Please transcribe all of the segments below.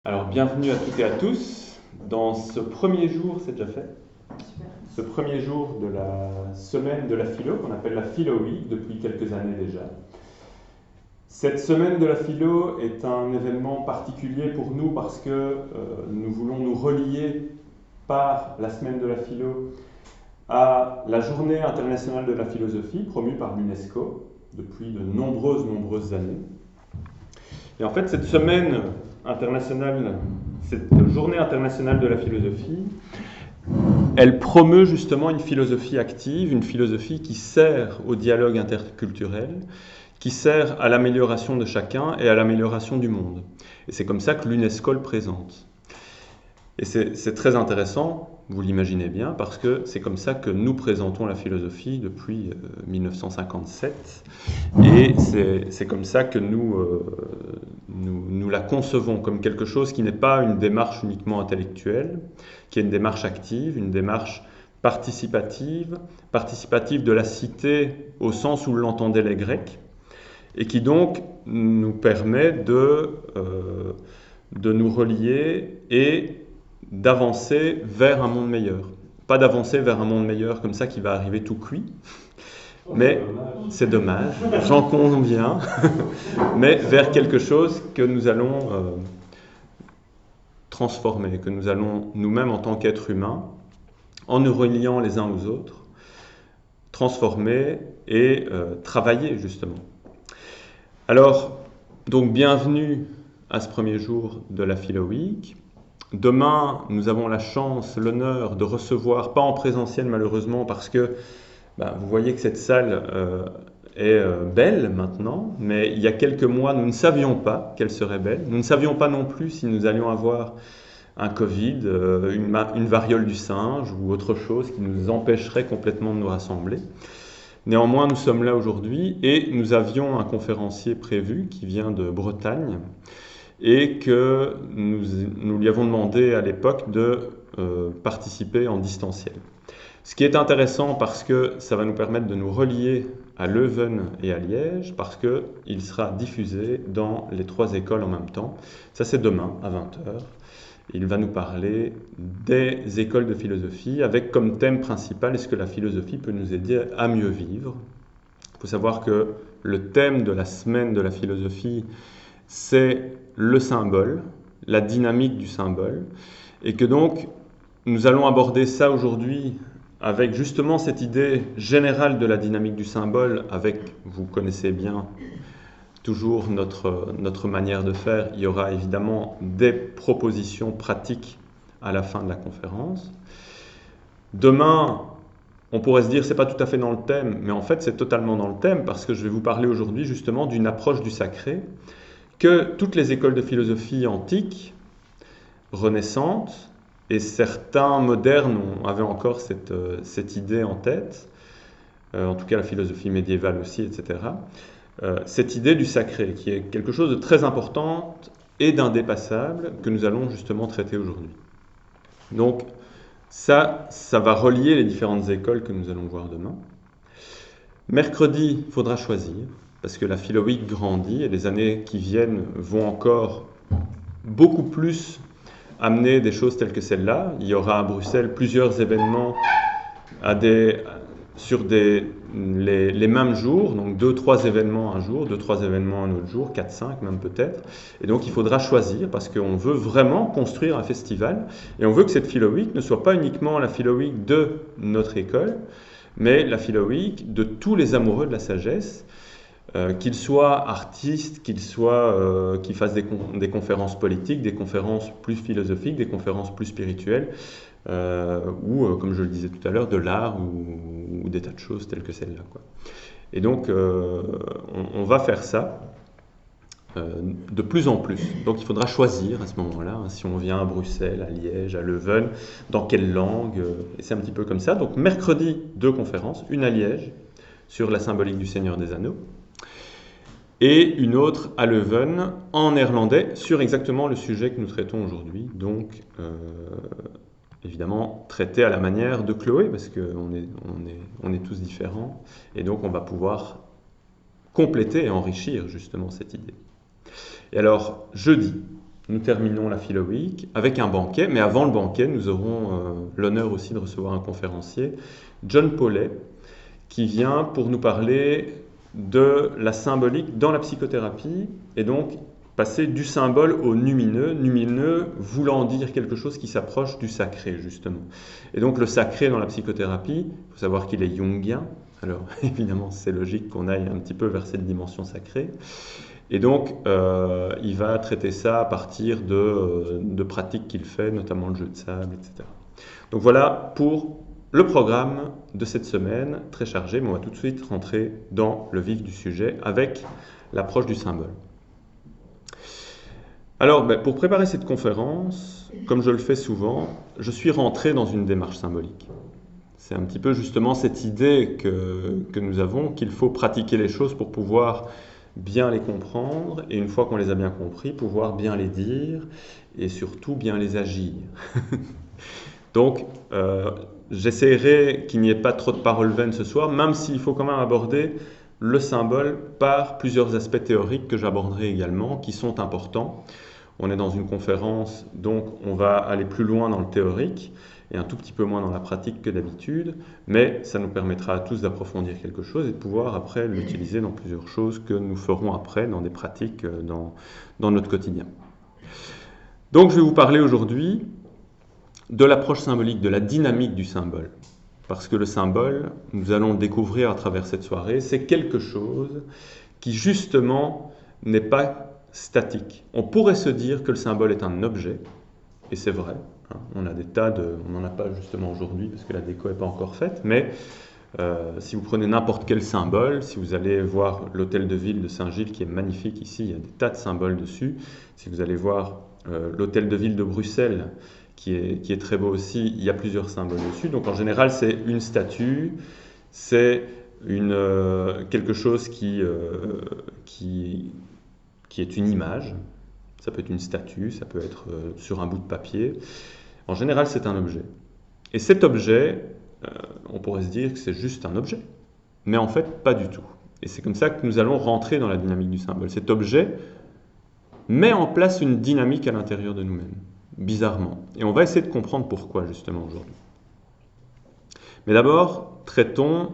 Alors, bienvenue à toutes et à tous dans ce premier jour, c'est déjà fait, ce premier jour de la semaine de la philo, qu'on appelle la Philo Week depuis quelques années déjà. Cette semaine de la philo est un événement particulier pour nous parce que nous voulons nous relier par la semaine de la philo à la Journée internationale de la philosophie promue par l'UNESCO depuis de nombreuses années. Et en fait, cette semaine internationale, cette journée internationale de la philosophie, elle promeut justement une philosophie active, une philosophie qui sert au dialogue interculturel, qui sert à l'amélioration de chacun et à l'amélioration du monde. Et c'est comme ça que l'UNESCO le présente. Et c'est très intéressant, vous l'imaginez bien, parce que c'est comme ça que nous présentons la philosophie depuis 1957. Et c'est comme ça que nous la concevons comme quelque chose qui n'est pas une démarche uniquement intellectuelle, qui est une démarche active, une démarche participative de la cité au sens où l'entendaient les Grecs, et qui donc nous permet de nous relier et d'avancer vers un monde meilleur. Pas d'avancer vers un monde meilleur comme ça qui va arriver tout cuit, mais c'est dommage, j'en conviens, mais vers quelque chose que nous allons transformer, que nous allons nous-mêmes en tant qu'êtres humains, en nous reliant les uns aux autres, transformer et travailler justement. Alors, donc bienvenue à ce premier jour de la Philo Week. Demain, nous avons la chance, l'honneur de recevoir, pas en présentiel malheureusement, parce que vous voyez que cette salle est belle maintenant, mais il y a quelques mois, nous ne savions pas qu'elle serait belle. Nous ne savions pas non plus si nous allions avoir un Covid, une variole du singe ou autre chose qui nous empêcherait complètement de nous rassembler. Néanmoins, nous sommes là aujourd'hui et nous avions un conférencier prévu qui vient de Bretagne, et que nous lui avons demandé à l'époque de participer en distanciel. Ce qui est intéressant parce que ça va nous permettre de nous relier à Leuven et à Liège, parce qu'il sera diffusé dans les 3 écoles en même temps. Ça, c'est demain à 20h. Il va nous parler des écoles de philosophie avec comme thème principal: est-ce que la philosophie peut nous aider à mieux vivre? Il faut savoir que le thème de la semaine de la philosophie, c'est le symbole, la dynamique du symbole, et que donc nous allons aborder ça aujourd'hui avec justement cette idée générale de la dynamique du symbole, avec, vous connaissez bien toujours notre manière de faire, il y aura évidemment des propositions pratiques à la fin de la conférence. Demain, on pourrait se dire c'est pas tout à fait dans le thème, mais en fait c'est totalement dans le thème, parce que je vais vous parler aujourd'hui justement d'une approche du sacré que toutes les écoles de philosophie antiques, renaissantes, et certains modernes avaient encore cette idée en tête, en tout cas la philosophie médiévale aussi, etc. Cette idée du sacré, qui est quelque chose de très important et d'indépassable, que nous allons justement traiter aujourd'hui. Donc ça va relier les différentes écoles que nous allons voir demain. Mercredi, il faudra choisir, parce que la Philo Week grandit et les années qui viennent vont encore beaucoup plus amener des choses telles que celle-là. Il y aura à Bruxelles plusieurs événements sur les mêmes jours, donc 2-3 événements un jour, 2-3 événements un autre jour, 4-5 même peut-être. Et donc il faudra choisir, parce qu'on veut vraiment construire un festival, et on veut que cette Philo Week ne soit pas uniquement la Philo Week de notre école, mais la Philo Week de tous les amoureux de la sagesse, qu'ils soient artistes, qu'ils fassent des conférences politiques, des conférences plus philosophiques, des conférences plus spirituelles, ou, comme je le disais tout à l'heure, de l'art ou des tas de choses telles que celle-là, quoi. Et donc, on va faire ça de plus en plus. Donc, il faudra choisir à ce moment-là, hein, si on vient à Bruxelles, à Liège, à Leuven, dans quelle langue, et c'est un petit peu comme ça. Donc, mercredi, 2 conférences, une à Liège sur la symbolique du Seigneur des Anneaux, et une autre à Leuven en néerlandais sur exactement le sujet que nous traitons aujourd'hui, donc évidemment traité à la manière de Chloé, parce qu'on est tous différents, et donc on va pouvoir compléter et enrichir justement cette idée. Et alors, jeudi, nous terminons la Philo Week avec un banquet, mais avant le banquet, nous aurons l'honneur aussi de recevoir un conférencier, John Paulet, qui vient pour nous parler de la symbolique dans la psychothérapie, et donc passer du symbole au numineux, numineux voulant dire quelque chose qui s'approche du sacré, justement. Et donc le sacré dans la psychothérapie, il faut savoir qu'il est jungien, alors évidemment c'est logique qu'on aille un petit peu vers cette dimension sacrée, et donc il va traiter ça à partir de pratiques qu'il fait, notamment le jeu de sable, etc. Donc voilà pour le programme de cette semaine, très chargé, mais on va tout de suite rentrer dans le vif du sujet avec l'approche du symbole. Alors, pour préparer cette conférence, comme je le fais souvent, je suis rentré dans une démarche symbolique. C'est un petit peu justement cette idée que nous avons, qu'il faut pratiquer les choses pour pouvoir bien les comprendre, et une fois qu'on les a bien compris, pouvoir bien les dire, et surtout bien les agir. Donc, j'essaierai qu'il n'y ait pas trop de paroles vaines ce soir, même s'il faut quand même aborder le symbole par plusieurs aspects théoriques que j'aborderai également, qui sont importants. On est dans une conférence, donc on va aller plus loin dans le théorique et un tout petit peu moins dans la pratique que d'habitude, mais ça nous permettra à tous d'approfondir quelque chose et de pouvoir après l'utiliser dans plusieurs choses que nous ferons après dans des pratiques dans notre quotidien. Donc je vais vous parler aujourd'hui de l'approche symbolique, de la dynamique du symbole. Parce que le symbole, nous allons le découvrir à travers cette soirée, c'est quelque chose qui justement n'est pas statique. On pourrait se dire que le symbole est un objet, et c'est vrai, hein, on n'en a pas justement aujourd'hui parce que la déco n'est pas encore faite, mais si vous prenez n'importe quel symbole, si vous allez voir l'hôtel de ville de Saint-Gilles qui est magnifique ici, il y a des tas de symboles dessus, si vous allez voir l'hôtel de ville de Bruxelles, qui est très beau aussi, il y a plusieurs symboles dessus. Donc en général, c'est une statue, c'est quelque chose qui est une image. Ça peut être une statue, ça peut être sur un bout de papier. En général, c'est un objet. Et cet objet, on pourrait se dire que c'est juste un objet. Mais en fait, pas du tout. Et c'est comme ça que nous allons rentrer dans la dynamique du symbole. Cet objet met en place une dynamique à l'intérieur de nous-mêmes. Bizarrement. Et on va essayer de comprendre pourquoi, justement, aujourd'hui. Mais d'abord, traitons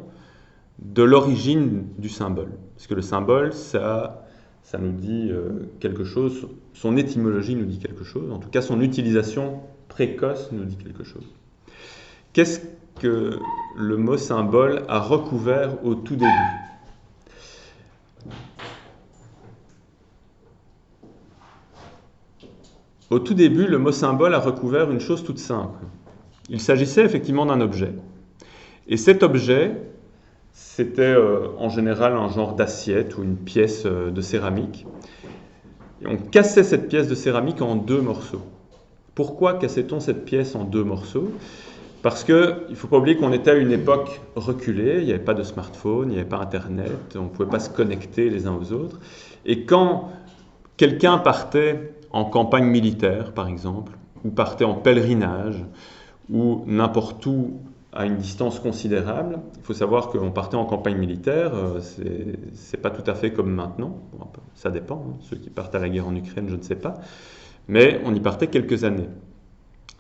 de l'origine du symbole. Parce que le symbole, ça nous dit quelque chose, son étymologie nous dit quelque chose, en tout cas son utilisation précoce nous dit quelque chose. Qu'est-ce que le mot symbole a recouvert au tout début ? Au tout début, le mot symbole a recouvert une chose toute simple. Il s'agissait effectivement d'un objet. Et cet objet, c'était en général un genre d'assiette ou une pièce de céramique. Et on cassait cette pièce de céramique en deux morceaux. Pourquoi cassait-on cette pièce en deux morceaux ? Parce qu'il ne faut pas oublier qu'on était à une époque reculée, il n'y avait pas de smartphone, il n'y avait pas Internet, on ne pouvait pas se connecter les uns aux autres. Et quand quelqu'un partait en campagne militaire, par exemple, ou partait en pèlerinage, ou n'importe où à une distance considérable. Il faut savoir qu'on partait en campagne militaire, c'est pas tout à fait comme maintenant, bon, ça dépend, hein. Ceux qui partent à la guerre en Ukraine, je ne sais pas, mais on y partait quelques années,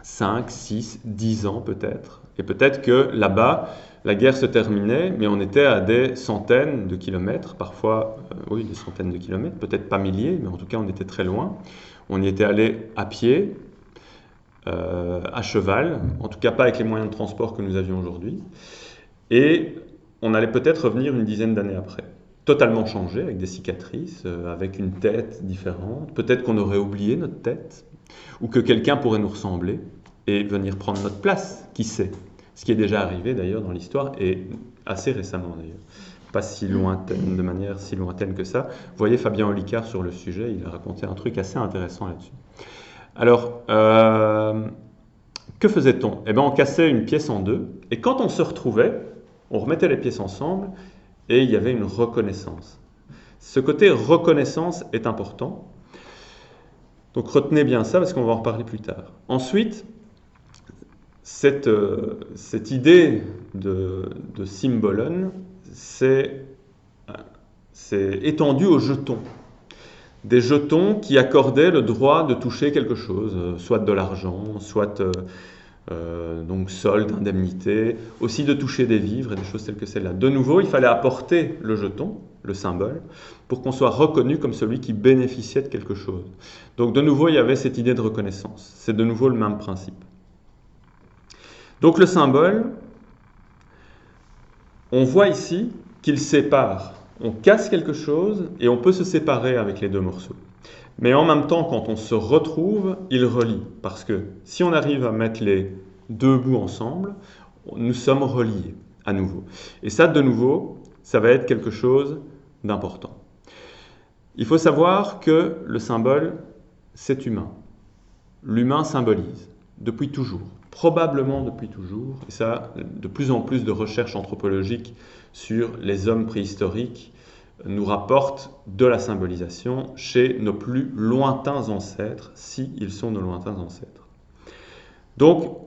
5, 6, 10 ans peut-être, et peut-être que là-bas, la guerre se terminait, mais on était à des centaines de kilomètres, parfois, oui, des centaines de kilomètres, peut-être pas milliers, mais en tout cas, on était très loin. On y était allé à pied, à cheval, en tout cas pas avec les moyens de transport que nous avions aujourd'hui. Et on allait peut-être revenir une dizaine d'années après. Totalement changé, avec des cicatrices, avec une tête différente. Peut-être qu'on aurait oublié notre tête, ou que quelqu'un pourrait nous ressembler et venir prendre notre place, qui sait. Ce qui est déjà arrivé d'ailleurs dans l'histoire, et assez récemment d'ailleurs. Pas si lointaine, de manière si lointaine que ça. Vous voyez Fabien Olicard sur le sujet, il a raconté un truc assez intéressant là-dessus. Alors, que faisait-on ? Eh bien, on cassait une pièce en deux, et quand on se retrouvait, on remettait les pièces ensemble, et il y avait une reconnaissance. Ce côté reconnaissance est important. Donc retenez bien ça, parce qu'on va en reparler plus tard. Ensuite, cette idée de symbolon, c'est étendu aux jetons. des jetons qui accordaient le droit de toucher quelque chose, soit de l'argent, soit donc solde, indemnité, aussi de toucher des vivres et des choses telles que celles-là. De nouveau, il fallait apporter le jeton, le symbole, pour qu'on soit reconnu comme celui qui bénéficiait de quelque chose. Donc de nouveau, il y avait cette idée de reconnaissance. C'est de nouveau le même principe. Donc le symbole, on voit ici qu'il sépare. On casse quelque chose et on peut se séparer avec les deux morceaux. Mais en même temps, quand on se retrouve, il relie. Parce que si on arrive à mettre les deux bouts ensemble, nous sommes reliés à nouveau. Et ça, de nouveau, ça va être quelque chose d'important. Il faut savoir que le symbole, c'est humain. L'humain symbolise, depuis toujours, probablement depuis toujours, et ça, de plus en plus de recherches anthropologiques sur les hommes préhistoriques nous rapportent de la symbolisation chez nos plus lointains ancêtres, s'ils sont nos lointains ancêtres. Donc,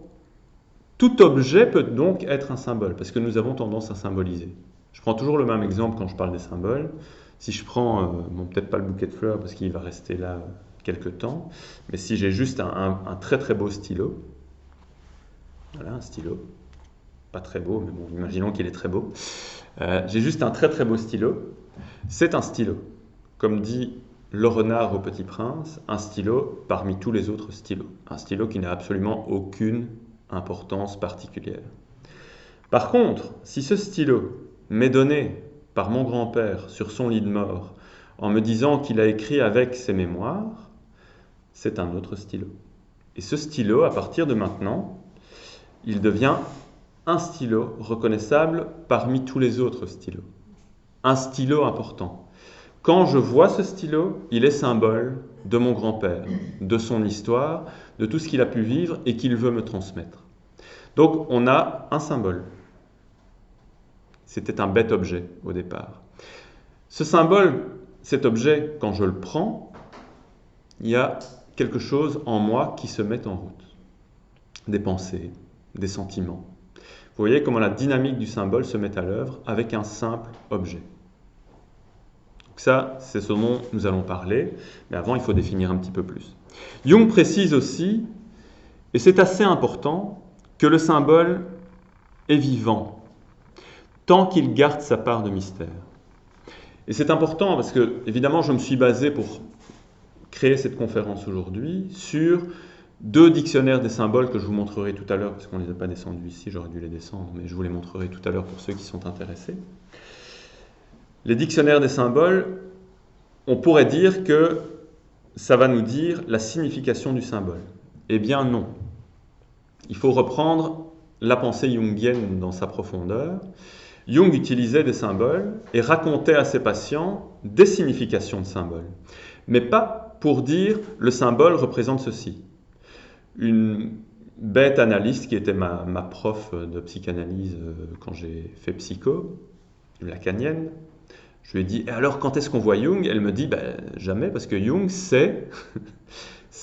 tout objet peut donc être un symbole, parce que nous avons tendance à symboliser. Je prends toujours le même exemple quand je parle des symboles. Si je prends, bon, peut-être pas le bouquet de fleurs, parce qu'il va rester là quelque temps, mais si j'ai juste un très très beau stylo, voilà, un stylo, pas très beau, mais bon, imaginons qu'il est très beau, j'ai juste un très très beau stylo, c'est un stylo. Comme dit le renard au Petit Prince, un stylo parmi tous les autres stylos. Un stylo qui n'a absolument aucune importance particulière. Par contre, si ce stylo m'est donné par mon grand-père sur son lit de mort en me disant qu'il a écrit avec ses mémoires, c'est un autre stylo. Et ce stylo, à partir de maintenant, il devient un stylo reconnaissable parmi tous les autres stylos. Un stylo important. Quand je vois ce stylo, il est symbole de mon grand-père, de son histoire, de tout ce qu'il a pu vivre et qu'il veut me transmettre. Donc on a un symbole. C'était un bête objet au départ. Ce symbole, cet objet, quand je le prends, il y a quelque chose en moi qui se met en route. Des pensées, des sentiments. Vous voyez comment la dynamique du symbole se met à l'œuvre avec un simple objet. Donc ça, c'est ce dont nous allons parler, mais avant, il faut définir un petit peu plus. Jung précise aussi, et c'est assez important, que le symbole est vivant, tant qu'il garde sa part de mystère. Et c'est important parce que, évidemment, je me suis basé pour créer cette conférence aujourd'hui sur 2 dictionnaires des symboles que je vous montrerai tout à l'heure, parce qu'on ne les a pas descendus ici, j'aurais dû les descendre, mais je vous les montrerai tout à l'heure pour ceux qui sont intéressés. Les dictionnaires des symboles, on pourrait dire que ça va nous dire la signification du symbole. Eh bien non. Il faut reprendre la pensée jungienne dans sa profondeur. Jung utilisait des symboles et racontait à ses patients des significations de symboles, mais pas pour dire le symbole représente ceci. Une bête analyste qui était ma prof de psychanalyse quand j'ai fait psycho, lacanienne, je lui ai dit « alors quand est-ce qu'on voit Jung ?» Elle me dit « jamais, parce que Jung c'est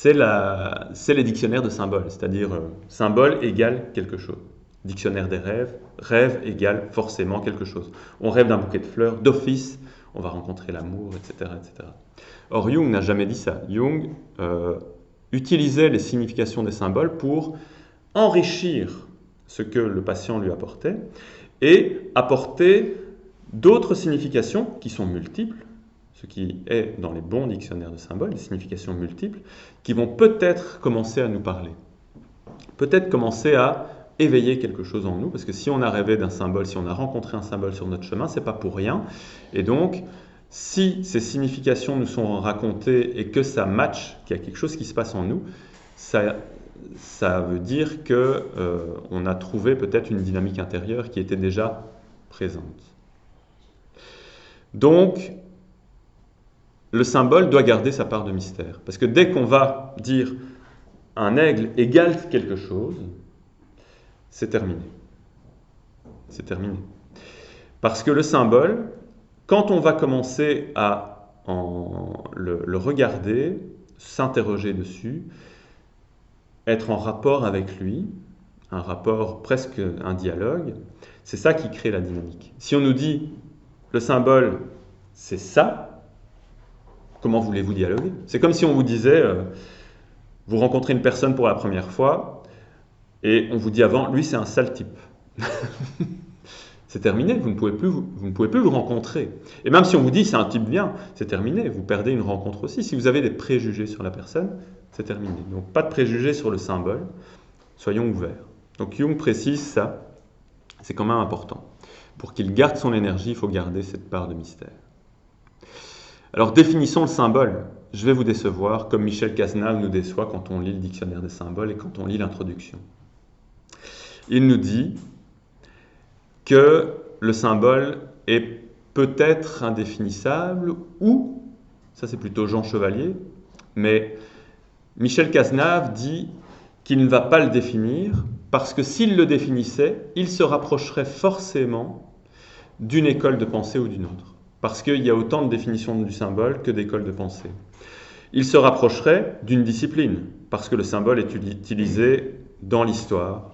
les dictionnaires de symboles, c'est-à-dire symbole égale quelque chose. Dictionnaire des rêves, rêve égale forcément quelque chose. On rêve d'un bouquet de fleurs, d'office, on va rencontrer l'amour, etc., etc. » Or, Jung n'a jamais dit ça. Jung utilisait les significations des symboles pour enrichir ce que le patient lui apportait et apporter d'autres significations qui sont multiples, ce qui est dans les bons dictionnaires de symboles, des significations multiples, qui vont peut-être commencer à nous parler, peut-être commencer à éveiller quelque chose en nous, parce que si on a rêvé d'un symbole, si on a rencontré un symbole sur notre chemin, c'est pas pour rien. Et donc, si ces significations nous sont racontées et que ça match, qu'il y a quelque chose qui se passe en nous, ça veut dire qu'on a trouvé peut-être une dynamique intérieure qui était déjà présente. Donc, le symbole doit garder sa part de mystère. Parce que dès qu'on va dire un aigle égale quelque chose, c'est terminé. C'est terminé. Parce que le symbole, quand on va commencer à le regarder, s'interroger dessus, être en rapport avec lui, un rapport presque un dialogue, c'est ça qui crée la dynamique. Si on nous dit le symbole, c'est ça, comment voulez-vous dialoguer? C'est comme si on vous disait, vous rencontrez une personne pour la première fois, et on vous dit avant, lui c'est un sale type. C'est terminé, vous ne pouvez plus le rencontrer. Et même si on vous dit c'est un type bien, c'est terminé, vous perdez une rencontre aussi. Si vous avez des préjugés sur la personne, c'est terminé. Donc pas de préjugés sur le symbole, soyons ouverts. Donc Jung précise ça, c'est quand même important. Pour qu'il garde son énergie, il faut garder cette part de mystère. Alors définissons le symbole. Je vais vous décevoir, comme Michel Cazenave nous déçoit quand on lit le dictionnaire des symboles et quand on lit l'introduction. Il nous dit que le symbole est peut-être indéfinissable ou, ça c'est plutôt Jean Chevalier, mais Michel Cazenave dit qu'il ne va pas le définir parce que s'il le définissait, il se rapprocherait forcément d'une école de pensée ou d'une autre. Parce qu'il y a autant de définitions du symbole que d'écoles de pensée. Il se rapprocherait d'une discipline, parce que le symbole est utilisé dans l'histoire,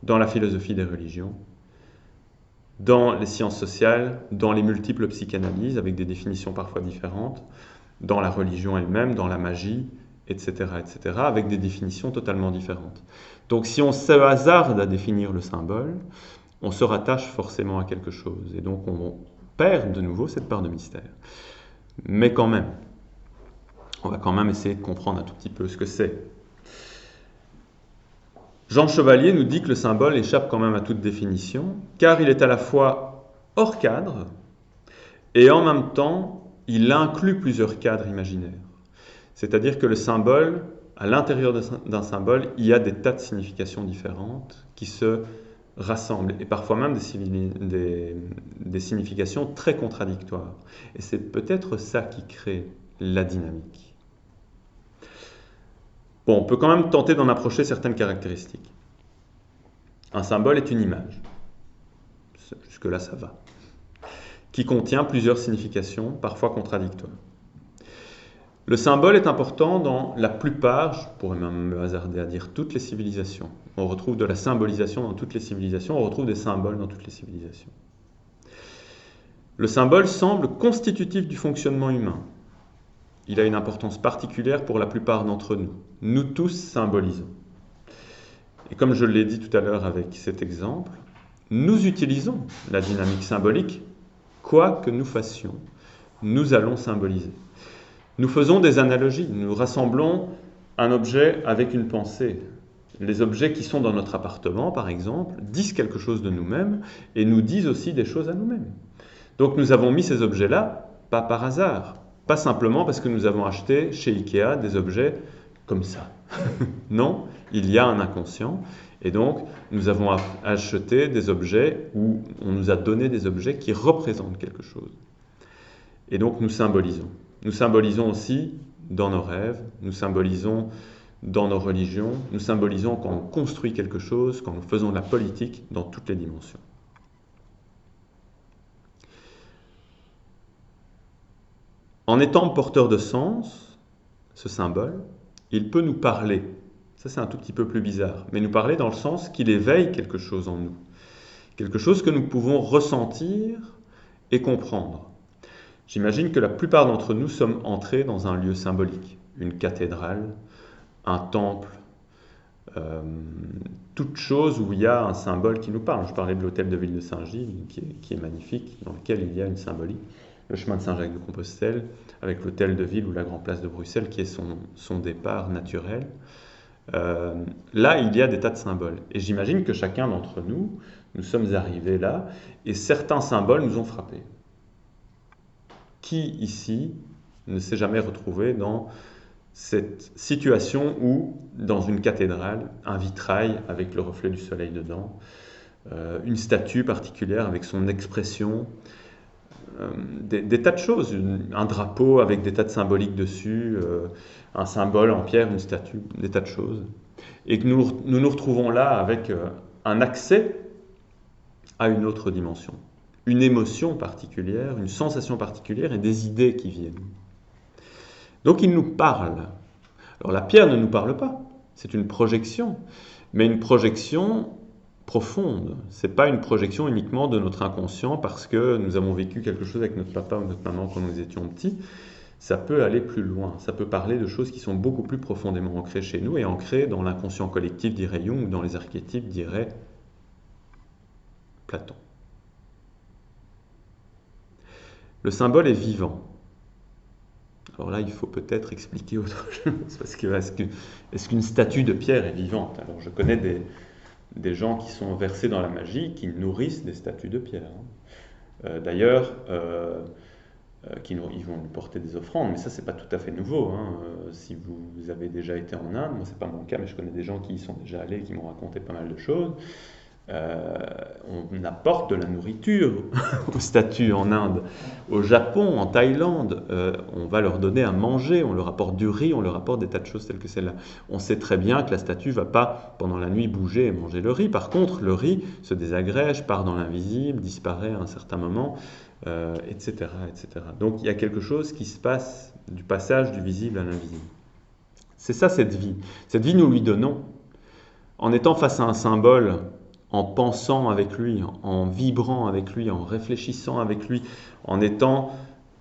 dans la philosophie des religions, dans les sciences sociales, dans les multiples psychanalyses, avec des définitions parfois différentes, dans la religion elle-même, dans la magie, etc., avec des définitions totalement différentes. Donc si on se hasarde à définir le symbole, on se rattache forcément à quelque chose, et donc on perd de nouveau cette part de mystère. Mais quand même, on va quand même essayer de comprendre un tout petit peu ce que c'est. Jean Chevalier nous dit que le symbole échappe quand même à toute définition, car il est à la fois hors cadre, et en même temps, il inclut plusieurs cadres imaginaires. C'est-à-dire que le symbole, à l'intérieur d'un symbole, il y a des tas de significations différentes qui se rassemblent, et parfois même des significations très contradictoires. Et c'est peut-être ça qui crée la dynamique. Bon, on peut quand même tenter d'en approcher certaines caractéristiques. Un symbole est une image. Jusque-là, ça va. Qui contient plusieurs significations, parfois contradictoires. Le symbole est important dans la plupart, je pourrais même me hasarder à dire toutes les civilisations. On retrouve de la symbolisation dans toutes les civilisations, on retrouve des symboles dans toutes les civilisations. Le symbole semble constitutif du fonctionnement humain. Il a une importance particulière pour la plupart d'entre nous. Nous tous symbolisons. Et comme je l'ai dit tout à l'heure avec cet exemple, nous utilisons la dynamique symbolique, quoi que nous fassions, nous allons symboliser. Nous faisons des analogies, nous rassemblons un objet avec une pensée. Les objets qui sont dans notre appartement, par exemple, disent quelque chose de nous-mêmes et nous disent aussi des choses à nous-mêmes. Donc nous avons mis ces objets-là, pas par hasard, pas simplement parce que nous avons acheté chez Ikea des objets comme ça. Non, il y a un inconscient et donc nous avons acheté des objets ou on nous a donné des objets qui représentent quelque chose. Et donc nous symbolisons. Nous symbolisons aussi dans nos rêves, nous symbolisons dans nos religions, nous symbolisons quand on construit quelque chose, quand nous faisons de la politique dans toutes les dimensions. En étant porteur de sens, ce symbole, il peut nous parler. Ça, c'est un tout petit peu plus bizarre, mais nous parler dans le sens qu'il éveille quelque chose en nous. Quelque chose que nous pouvons ressentir et comprendre. J'imagine que la plupart d'entre nous sommes entrés dans un lieu symbolique, une cathédrale, un temple, toute chose où il y a un symbole qui nous parle. Je parlais de l'hôtel de ville de Saint-Gilles, qui est magnifique, dans lequel il y a une symbolique. Le chemin de Saint-Jacques-de-Compostelle, avec l'hôtel de ville ou la Grande Place de Bruxelles, qui est son départ naturel. Là, il y a des tas de symboles. Et j'imagine que chacun d'entre nous, nous sommes arrivés là, et certains symboles nous ont frappés. Qui ici ne s'est jamais retrouvé dans cette situation où, dans une cathédrale, un vitrail avec le reflet du soleil dedans, une statue particulière avec son expression, des tas de choses, un drapeau avec des tas de symboliques dessus, un symbole en pierre, une statue, des tas de choses. Et que nous retrouvons là avec un accès à une autre dimension, une émotion particulière, une sensation particulière et des idées qui viennent. Donc il nous parle. Alors la pierre ne nous parle pas, c'est une projection, mais une projection profonde. Ce n'est pas une projection uniquement de notre inconscient parce que nous avons vécu quelque chose avec notre papa ou notre maman quand nous étions petits. ça peut aller plus loin, ça peut parler de choses qui sont beaucoup plus profondément ancrées chez nous et ancrées dans l'inconscient collectif, dirait Jung, ou dans les archétypes, dirait Platon. Le symbole est vivant. Alors là, il faut peut-être expliquer autre chose, parce que est-ce qu'une statue de pierre est vivante? Alors je connais des gens qui sont versés dans la magie, qui nourrissent des statues de pierre. D'ailleurs, ils vont lui porter des offrandes, mais ça, c'est pas tout à fait nouveau. Si vous avez déjà été en Inde, moi, c'est pas mon cas, mais je connais des gens qui y sont déjà allés, qui m'ont raconté pas mal de choses. On apporte de la nourriture aux statues en Inde. Au Japon, en Thaïlande, on va leur donner à manger, on leur apporte du riz, on leur apporte des tas de choses telles que celle-là. On sait très bien que la statue ne va pas, pendant la nuit, bouger et manger le riz. Par contre, le riz se désagrège, part dans l'invisible, disparaît à un certain moment, etc., etc. Donc il y a quelque chose qui se passe du passage du visible à l'invisible. C'est ça, cette vie. Cette vie, nous lui donnons. En étant face à un symbole, en pensant avec lui, en vibrant avec lui, en réfléchissant avec lui, en étant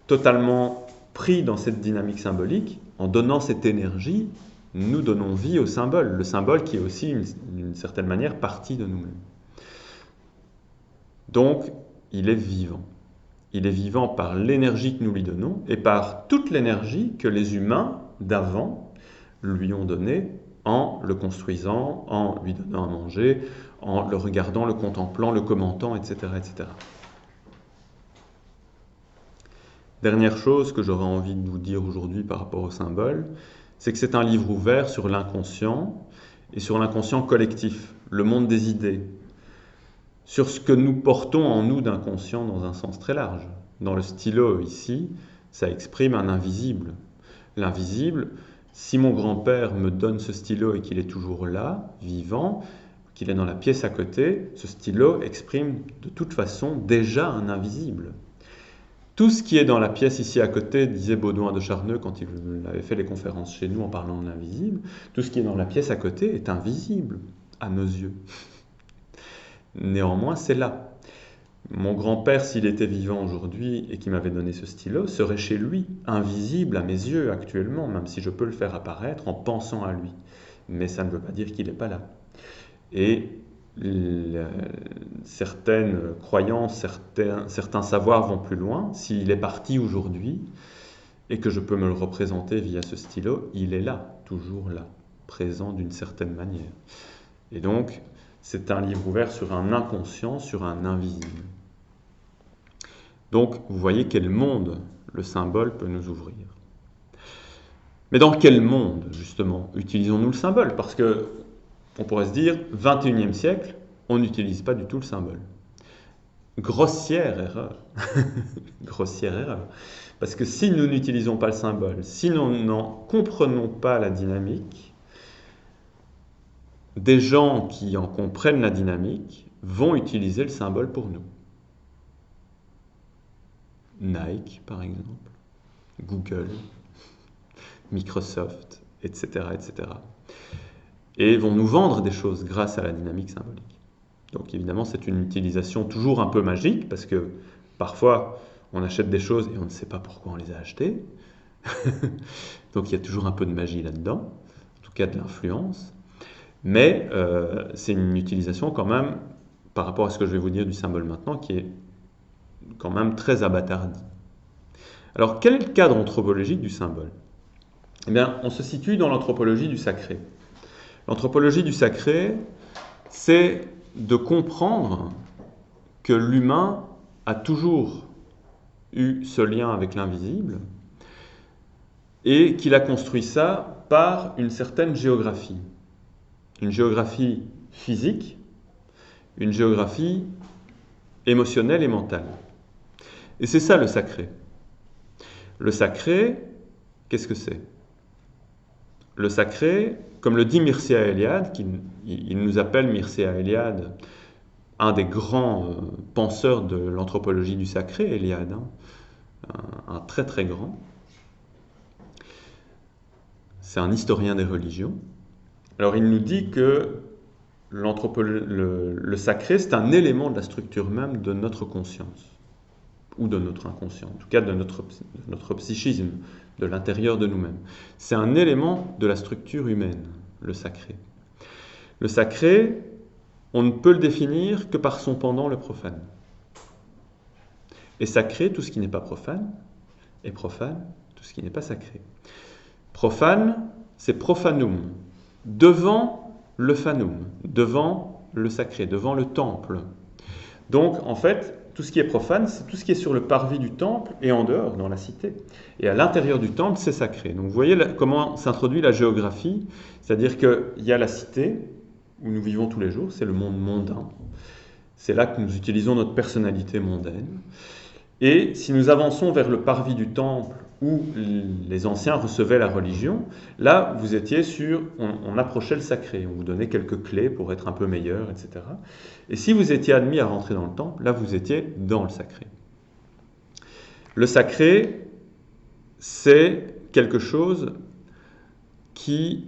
totalement pris dans cette dynamique symbolique, en donnant cette énergie, nous donnons vie au symbole. Le symbole qui est aussi, d'une certaine manière, partie de nous-mêmes. Donc, il est vivant. Il est vivant par l'énergie que nous lui donnons et par toute l'énergie que les humains d'avant lui ont donnée en le construisant, en lui donnant à manger, en le regardant, le contemplant, le commentant, etc., etc. Dernière chose que j'aurais envie de vous dire aujourd'hui par rapport au symbole, c'est que c'est un livre ouvert sur l'inconscient et sur l'inconscient collectif, le monde des idées, sur ce que nous portons en nous d'inconscient dans un sens très large. Dans le stylo ici, ça exprime un invisible. L'invisible, si mon grand-père me donne ce stylo et qu'il est toujours là, vivant, qu'il est dans la pièce à côté, ce stylo exprime de toute façon déjà un invisible. Tout ce qui est dans la pièce ici à côté, disait Baudouin de Charneux quand il avait fait les conférences chez nous en parlant de l'invisible, tout ce qui est dans la pièce à côté est invisible à nos yeux. Néanmoins, c'est là. Mon grand-père, s'il était vivant aujourd'hui et qui m'avait donné ce stylo, serait chez lui, invisible à mes yeux actuellement, même si je peux le faire apparaître en pensant à lui. Mais ça ne veut pas dire qu'il n'est pas là. Et certaines croyances, certains savoirs vont plus loin. S'il est parti aujourd'hui et que je peux me le représenter via ce stylo, il est là, toujours là, présent d'une certaine manière. Et donc, c'est un livre ouvert sur un inconscient, sur un invisible. Donc, vous voyez quel monde le symbole peut nous ouvrir. Mais dans quel monde, justement, utilisons-nous le symbole? Parce que on pourrait se dire, 21e siècle, on n'utilise pas du tout le symbole. Grossière erreur. Grossière erreur. Parce que si nous n'utilisons pas le symbole, si nous n'en comprenons pas la dynamique, des gens qui en comprennent la dynamique vont utiliser le symbole pour nous. Nike, par exemple, Google, Microsoft, etc., etc. Et vont nous vendre des choses grâce à la dynamique symbolique. Donc évidemment, c'est une utilisation toujours un peu magique, parce que parfois, on achète des choses et on ne sait pas pourquoi on les a achetées. Donc il y a toujours un peu de magie là-dedans, en tout cas de l'influence. Mais c'est une utilisation quand même, par rapport à ce que je vais vous dire du symbole maintenant, qui est quand même très abattardie. Alors quel est le cadre anthropologique du symbole? Eh bien, on se situe dans l'anthropologie du sacré. L'anthropologie du sacré, c'est de comprendre que l'humain a toujours eu ce lien avec l'invisible et qu'il a construit ça par une certaine géographie. Une géographie physique, une géographie émotionnelle et mentale. Et c'est ça le sacré. Le sacré, qu'est-ce que c'est? Le sacré, comme le dit Mircea Eliade, il nous appelle Mircea Eliade un des grands penseurs de l'anthropologie du sacré, Eliade, un très très grand. C'est un historien des religions. Alors il nous dit que le sacré, c'est un élément de la structure même de notre conscience. ou de notre inconscient, en tout cas de notre psychisme, de l'intérieur de nous-mêmes. C'est un élément de la structure humaine, le sacré. Le sacré, on ne peut le définir que par son pendant, le profane. Et sacré, tout ce qui n'est pas profane, et profane, tout ce qui n'est pas sacré. Profane, c'est profanum, devant le fanum, devant le sacré, devant le temple. Donc, en fait, tout ce qui est profane, c'est tout ce qui est sur le parvis du temple et en dehors, dans la cité. Et à l'intérieur du temple, c'est sacré. Donc, vous voyez comment s'introduit la géographie, c'est-à-dire qu'il y a la cité, où nous vivons tous les jours, c'est le monde mondain. C'est là que nous utilisons notre personnalité mondaine. Et si nous avançons vers le parvis du temple, où les anciens recevaient la religion, là, vous étiez on approchait le sacré, on vous donnait quelques clés pour être un peu meilleur, etc. Et si vous étiez admis à rentrer dans le temple, là, vous étiez dans le sacré. Le sacré, c'est quelque chose qui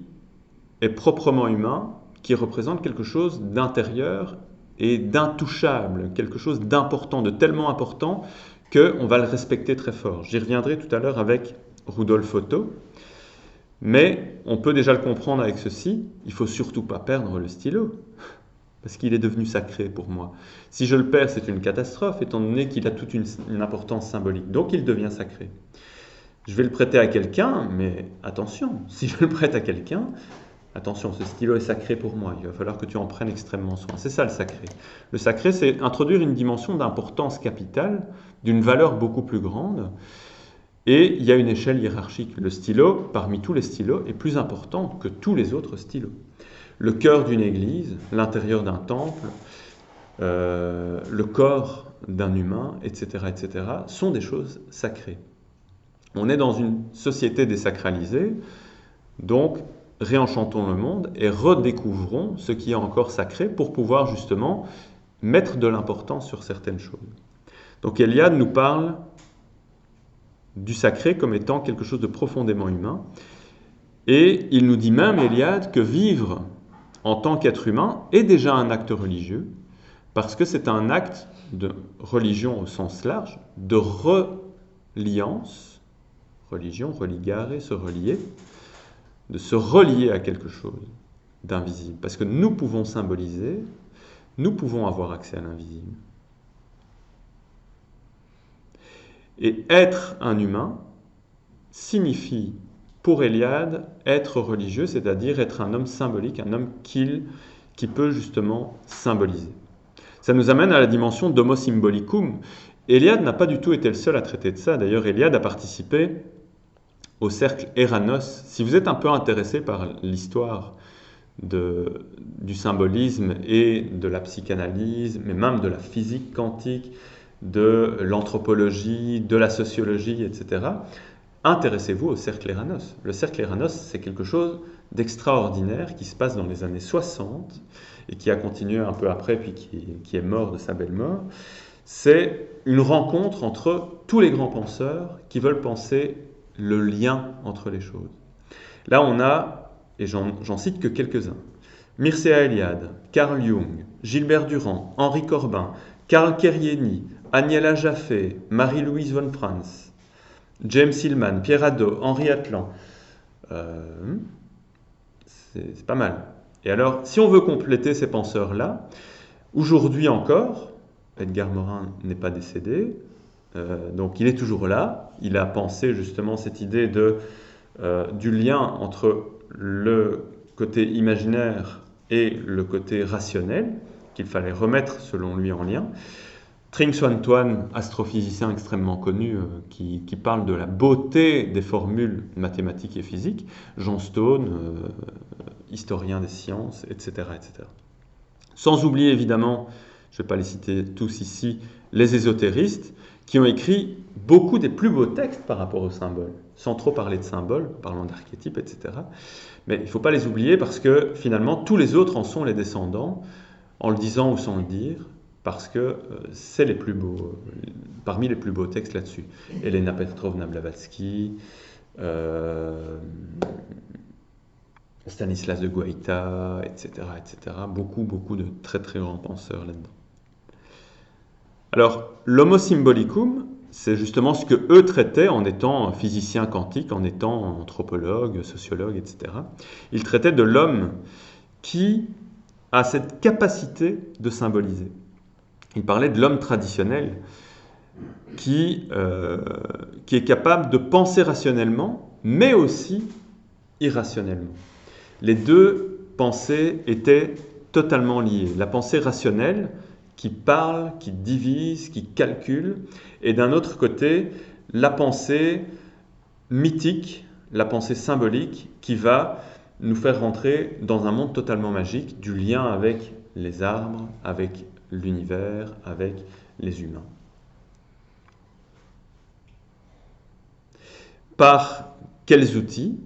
est proprement humain, qui représente quelque chose d'intérieur et d'intouchable, quelque chose d'important, de tellement important qu'on va le respecter très fort. J'y reviendrai tout à l'heure avec Rudolf Otto, mais on peut déjà le comprendre avec ceci, il ne faut surtout pas perdre le stylo, parce qu'il est devenu sacré pour moi. Si je le perds, c'est une catastrophe, étant donné qu'il a toute une importance symbolique, donc il devient sacré. Je vais le prêter à quelqu'un, mais attention, si je le prête à quelqu'un, attention, ce stylo est sacré pour moi, il va falloir que tu en prennes extrêmement soin. C'est ça le sacré. Le sacré, c'est introduire une dimension d'importance capitale, d'une valeur beaucoup plus grande, et il y a une échelle hiérarchique. Le stylo, parmi tous les stylos, est plus important que tous les autres stylos. Le cœur d'une église, l'intérieur d'un temple, le corps d'un humain, etc., etc., sont des choses sacrées. On est dans une société désacralisée, donc réenchantons le monde et redécouvrons ce qui est encore sacré pour pouvoir justement mettre de l'importance sur certaines choses. Donc Eliade nous parle du sacré comme étant quelque chose de profondément humain et il nous dit même, Eliade, que vivre en tant qu'être humain est déjà un acte religieux parce que c'est un acte de religion au sens large, de reliance, religion, religare, se relier, de se relier à quelque chose d'invisible. Parce que nous pouvons symboliser, nous pouvons avoir accès à l'invisible. Et être un humain signifie, pour Eliade, être religieux, c'est-à-dire être un homme symbolique, un homme qui peut justement symboliser. Ça nous amène à la dimension d'homo symbolicum. Eliade n'a pas du tout été le seul à traiter de ça. D'ailleurs, Eliade a participé au cercle Eranos. Si vous êtes un peu intéressé par l'histoire du symbolisme et de la psychanalyse, mais même de la physique quantique, de l'anthropologie, de la sociologie, etc., intéressez-vous au cercle Eranos. Le cercle Eranos, c'est quelque chose d'extraordinaire qui se passe dans les années 60 et qui a continué un peu après, puis qui est mort de sa belle mort. C'est une rencontre entre tous les grands penseurs qui veulent penser le lien entre les choses. Là, on a, et j'en cite que quelques-uns, Mircea Eliade, Carl Jung, Gilbert Durand, Henri Corbin, Karl Kerlieny, Aniela Jaffe, Marie-Louise von Franz, James Hillman, Pierre Hadot, Henri Atlan. C'est pas mal. Et alors, si on veut compléter ces penseurs-là, aujourd'hui encore, Edgar Morin n'est pas décédé, donc il est toujours là. Il a pensé justement cette idée du lien entre le côté imaginaire et le côté rationnel, qu'il fallait remettre selon lui en lien. Trinh Xuan Tuan, astrophysicien extrêmement connu, qui parle de la beauté des formules mathématiques et physiques. John Stone, historien des sciences, etc., etc. Sans oublier évidemment, je ne vais pas les citer tous ici, les ésotéristes, qui ont écrit beaucoup des plus beaux textes par rapport aux symboles, sans trop parler de symboles, parlant d'archétypes, etc. Mais il ne faut pas les oublier parce que finalement, tous les autres en sont les descendants, en le disant ou sans le dire, parce que c'est les plus beaux, parmi les plus beaux textes là-dessus. Elena Petrovna Blavatsky, Stanislas de Guaita, etc., etc. Beaucoup de très très grands penseurs là-dedans. Alors, l'homo symbolicum, c'est justement ce que eux traitaient en étant physiciens quantiques, en étant anthropologues, sociologues, etc. Ils traitaient de l'homme qui a cette capacité de symboliser. Ils parlaient de l'homme traditionnel qui est capable de penser rationnellement, mais aussi irrationnellement. Les deux pensées étaient totalement liées. La pensée rationnelle, qui parle, qui divise, qui calcule, et d'un autre côté, la pensée mythique, la pensée symbolique, qui va nous faire rentrer dans un monde totalement magique, du lien avec les arbres, avec l'univers, avec les humains. Par quels outils?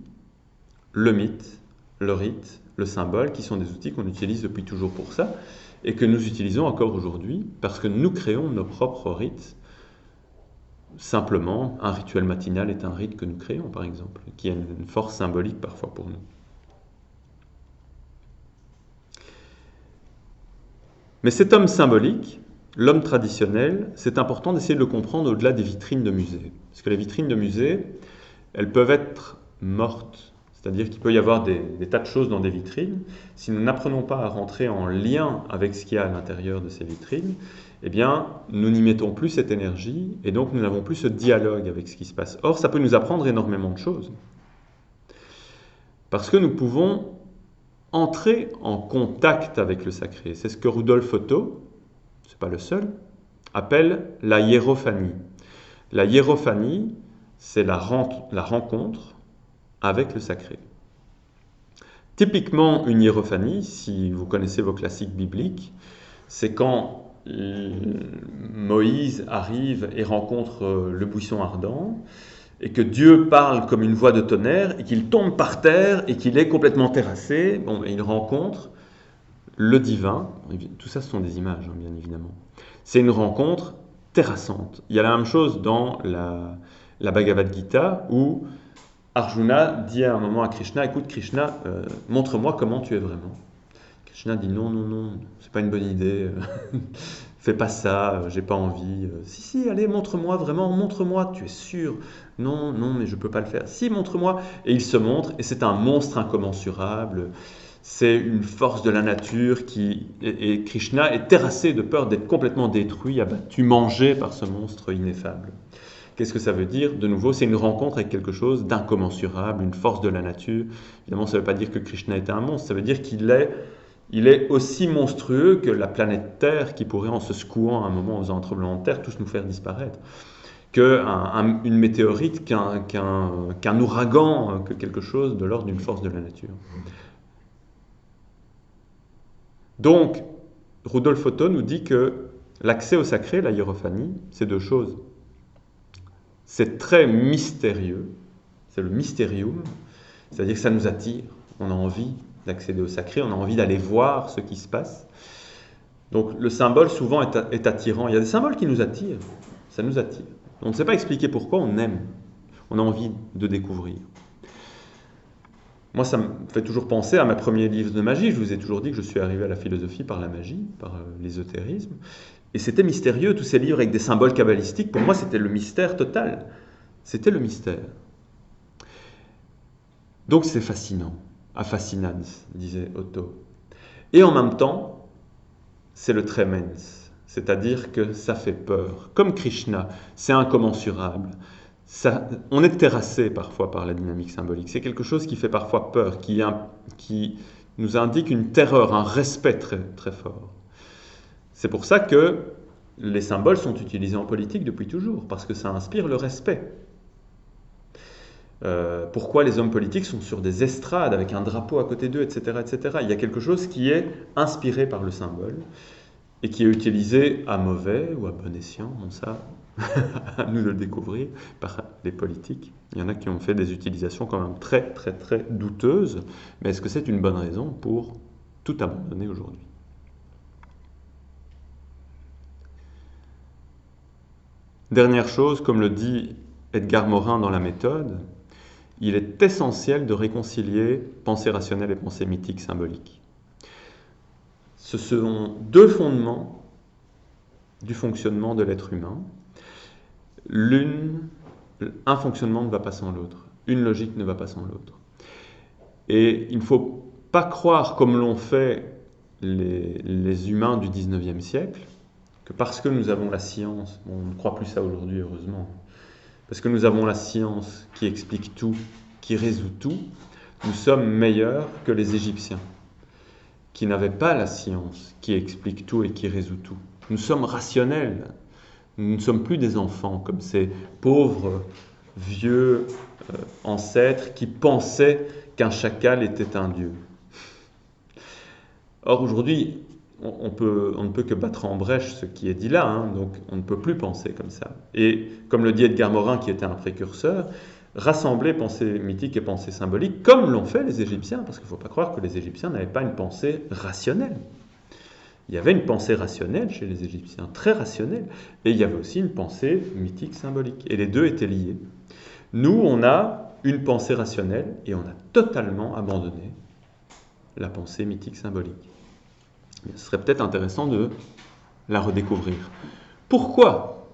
Le mythe, le rite, le symbole, qui sont des outils qu'on utilise depuis toujours pour ça, et que nous utilisons encore aujourd'hui, parce que nous créons nos propres rites. Simplement, un rituel matinal est un rite que nous créons, par exemple, qui a une force symbolique parfois pour nous. Mais cet homme symbolique, l'homme traditionnel, c'est important d'essayer de le comprendre au-delà des vitrines de musées. Parce que les vitrines de musées, elles peuvent être mortes. C'est-à-dire qu'il peut y avoir des tas de choses dans des vitrines. Si nous n'apprenons pas à rentrer en lien avec ce qu'il y a à l'intérieur de ces vitrines, eh bien, nous n'y mettons plus cette énergie et donc nous n'avons plus ce dialogue avec ce qui se passe. Or, ça peut nous apprendre énormément de choses. Parce que nous pouvons entrer en contact avec le sacré. C'est ce que Rudolf Otto, c'est pas le seul, appelle la hiérophanie. La hiérophanie, c'est la rencontre avec le sacré. Typiquement, une hiérophanie, si vous connaissez vos classiques bibliques, c'est quand Moïse arrive et rencontre le buisson ardent, et que Dieu parle comme une voix de tonnerre, et qu'il tombe par terre, et qu'il est complètement terrassé. Bon, et il rencontre le divin. Tout ça, ce sont des images, hein, bien évidemment. C'est une rencontre terrassante. Il y a la même chose dans la Bhagavad Gita, où Arjuna dit à un moment à Krishna, écoute Krishna, montre-moi comment tu es vraiment. Krishna dit non, non, non, c'est pas une bonne idée, fais pas ça, j'ai pas envie. Si, allez, montre-moi vraiment, montre-moi, tu es sûr. Non, non, mais je peux pas le faire. Si, montre-moi. Et il se montre, et c'est un monstre incommensurable, c'est une force de la nature et Krishna est terrassé de peur d'être complètement détruit, abattu, mangé par ce monstre ineffable. Qu'est-ce que ça veut dire? De nouveau, c'est une rencontre avec quelque chose d'incommensurable, une force de la nature. Évidemment, ça ne veut pas dire que Krishna est un monstre, ça veut dire qu'il est aussi monstrueux que la planète Terre qui pourrait, en se secouant à un moment, en faisant un tremblement de terre, tous nous faire disparaître. Qu'une météorite, qu'un ouragan, que quelque chose de l'ordre d'une force de la nature. Donc, Rudolf Otto nous dit que l'accès au sacré, la hiérophanie, c'est deux choses. C'est très mystérieux, c'est le mystérium, c'est-à-dire que ça nous attire, on a envie d'accéder au sacré, on a envie d'aller voir ce qui se passe. Donc le symbole souvent est attirant. Il y a des symboles qui nous attirent, ça nous attire. On ne sait pas expliquer pourquoi, on aime, on a envie de découvrir. Moi, ça me fait toujours penser à mes premiers livres de magie. Je vous ai toujours dit que je suis arrivé à la philosophie par la magie, par l'ésotérisme. Et c'était mystérieux, tous ces livres avec des symboles kabbalistiques. Pour moi, c'était le mystère total. C'était le mystère. Donc c'est fascinant, affascinans, disait Otto. Et en même temps, c'est le tremens, c'est-à-dire que ça fait peur. Comme Krishna, c'est incommensurable. On est terrassé parfois par la dynamique symbolique. C'est quelque chose qui fait parfois peur, qui nous indique une terreur, un respect très, très fort. C'est pour ça que les symboles sont utilisés en politique depuis toujours, parce que ça inspire le respect. Pourquoi les hommes politiques sont sur des estrades avec un drapeau à côté d'eux, etc., etc. Il y a quelque chose qui est inspiré par le symbole et qui est utilisé à mauvais ou à bon escient, bon ça, à nous de le découvrir, par les politiques. Il y en a qui ont fait des utilisations quand même très, très, très douteuses, mais est-ce que c'est une bonne raison pour tout abandonner aujourd'hui? Dernière chose, comme le dit Edgar Morin dans La méthode, il est essentiel de réconcilier pensée rationnelle et pensée mythique symbolique. Ce sont deux fondements du fonctionnement de l'être humain. un fonctionnement ne va pas sans l'autre, une logique ne va pas sans l'autre. Et il ne faut pas croire, comme l'ont fait les humains du 19e siècle, que parce que nous avons la science, bon, on ne croit plus ça aujourd'hui heureusement, parce que nous avons la science qui explique tout, qui résout tout, nous sommes meilleurs que les Égyptiens, qui n'avaient pas la science qui explique tout et qui résout tout. Nous sommes rationnels, nous ne sommes plus des enfants comme ces pauvres vieux ancêtres qui pensaient qu'un chacal était un dieu. Or aujourd'hui, on ne peut que battre en brèche ce qui est dit là, hein, donc on ne peut plus penser comme ça. Et comme le dit Edgar Morin, qui était un précurseur, rassembler pensée mythique et pensée symbolique, comme l'ont fait les Égyptiens, parce qu'il ne faut pas croire que les Égyptiens n'avaient pas une pensée rationnelle. Il y avait une pensée rationnelle chez les Égyptiens, très rationnelle, et il y avait aussi une pensée mythique symbolique, et les deux étaient liés. Nous, on a une pensée rationnelle, et on a totalement abandonné la pensée mythique symbolique. Mais ce serait peut-être intéressant de la redécouvrir. Pourquoi ?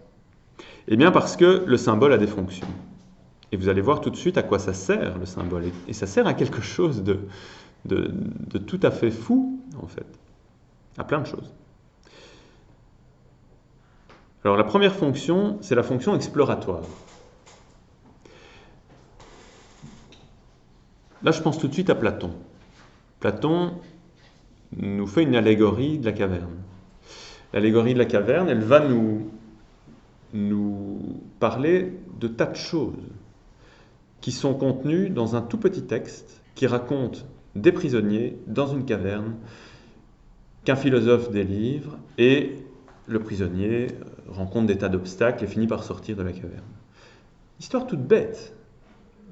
Eh bien parce que le symbole a des fonctions. Et vous allez voir tout de suite à quoi ça sert, le symbole. Et ça sert à quelque chose de tout à fait fou, en fait. À plein de choses. Alors la première fonction, c'est la fonction exploratoire. Là, je pense tout de suite à Platon. Platon nous fait une allégorie de la caverne. L'allégorie de la caverne, elle va nous parler de tas de choses qui sont contenues dans un tout petit texte qui raconte des prisonniers dans une caverne qu'un philosophe délivre et le prisonnier rencontre des tas d'obstacles et finit par sortir de la caverne. Histoire toute bête.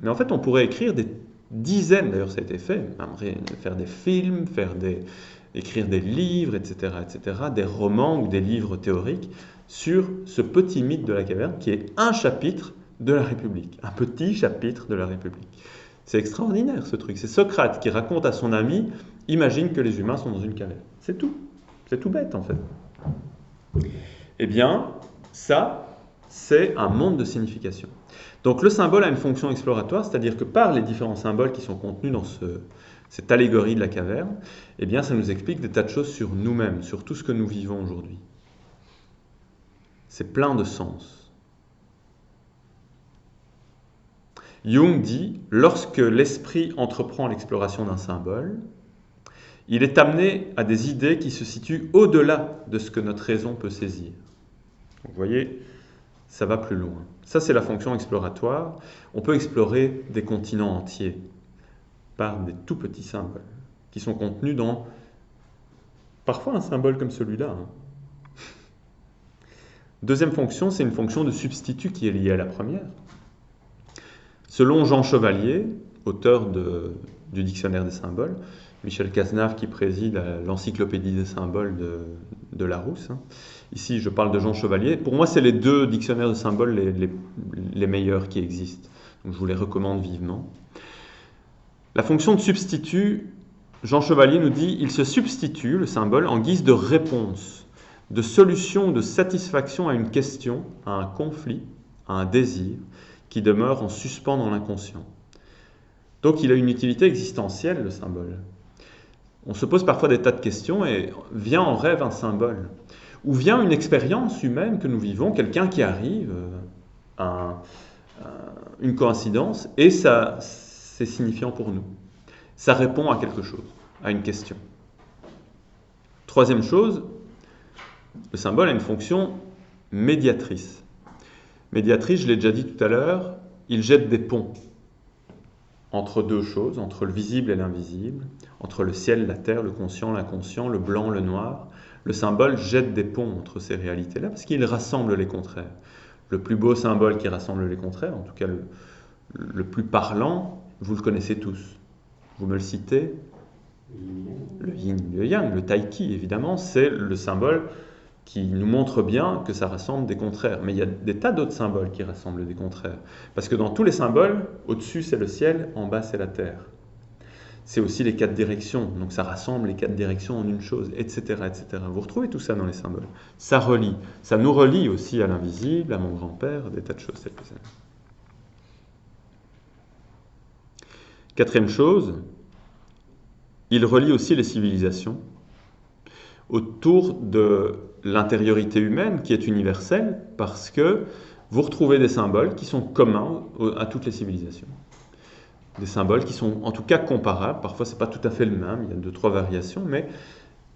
Mais en fait, on pourrait écrire des dizaines, d'ailleurs ça a été fait, faire des films, écrire des livres, etc., des romans ou des livres théoriques sur ce petit mythe de la caverne qui est un chapitre de la République, un petit chapitre de la République. C'est extraordinaire ce truc. C'est Socrate qui raconte à son ami, imagine que les humains sont dans une caverne. C'est tout. C'est tout bête en fait. Eh bien, ça, c'est un monde de signification. Donc le symbole a une fonction exploratoire, c'est-à-dire que par les différents symboles qui sont contenus dans cette allégorie de la caverne, eh bien ça nous explique des tas de choses sur nous-mêmes, sur tout ce que nous vivons aujourd'hui. C'est plein de sens. Jung dit, lorsque l'esprit entreprend l'exploration d'un symbole, il est amené à des idées qui se situent au-delà de ce que notre raison peut saisir. Donc, vous voyez, ça va plus loin. Ça, c'est la fonction exploratoire. On peut explorer des continents entiers par des tout petits symboles qui sont contenus dans parfois un symbole comme celui-là. Hein. Deuxième fonction, c'est une fonction de substitut qui est liée à la première. Selon Jean Chevalier, auteur du dictionnaire des symboles, Michel Cazenave qui préside l'encyclopédie des symboles de Larousse. Hein. Ici, je parle de Jean Chevalier. Pour moi, c'est les deux dictionnaires de symboles les meilleurs qui existent. Donc, je vous les recommande vivement. La fonction de substitut, Jean Chevalier nous dit, il se substitue, le symbole, en guise de réponse, de solution, de satisfaction à une question, à un conflit, à un désir, qui demeure en suspens dans l'inconscient. Donc, il a une utilité existentielle, le symbole. On se pose parfois des tas de questions et vient en rêve un symbole. Ou vient une expérience humaine que nous vivons, quelqu'un qui arrive, une coïncidence, et ça, c'est signifiant pour nous. Ça répond à quelque chose, à une question. Troisième chose, le symbole a une fonction médiatrice. Médiatrice, je l'ai déjà dit tout à l'heure, il jette des ponts entre deux choses, entre le visible et l'invisible, entre le ciel, la terre, le conscient, l'inconscient, le blanc, le noir. Le symbole jette des ponts entre ces réalités-là parce qu'il rassemble les contraires. Le plus beau symbole qui rassemble les contraires, en tout cas le plus parlant, vous le connaissez tous. Vous me le citez ? Le yin, le yang, le taiki, évidemment, c'est le symbole qui nous montre bien que ça rassemble des contraires. Mais il y a des tas d'autres symboles qui rassemblent des contraires. Parce que dans tous les symboles, au-dessus c'est le ciel, en bas c'est la terre. c'est aussi les 4 directions. Donc ça rassemble les 4 directions en une chose, etc., etc. Vous retrouvez tout ça dans les symboles. Ça relie. Ça nous relie aussi à l'invisible, à mon grand-père, des tas de choses. Quatrième chose, il relie aussi les civilisations autour de l'intériorité humaine qui est universelle parce que vous retrouvez des symboles qui sont communs à toutes les civilisations. Des symboles qui sont en tout cas comparables. Parfois, ce n'est pas tout à fait le même, il y a 2-3 variations, mais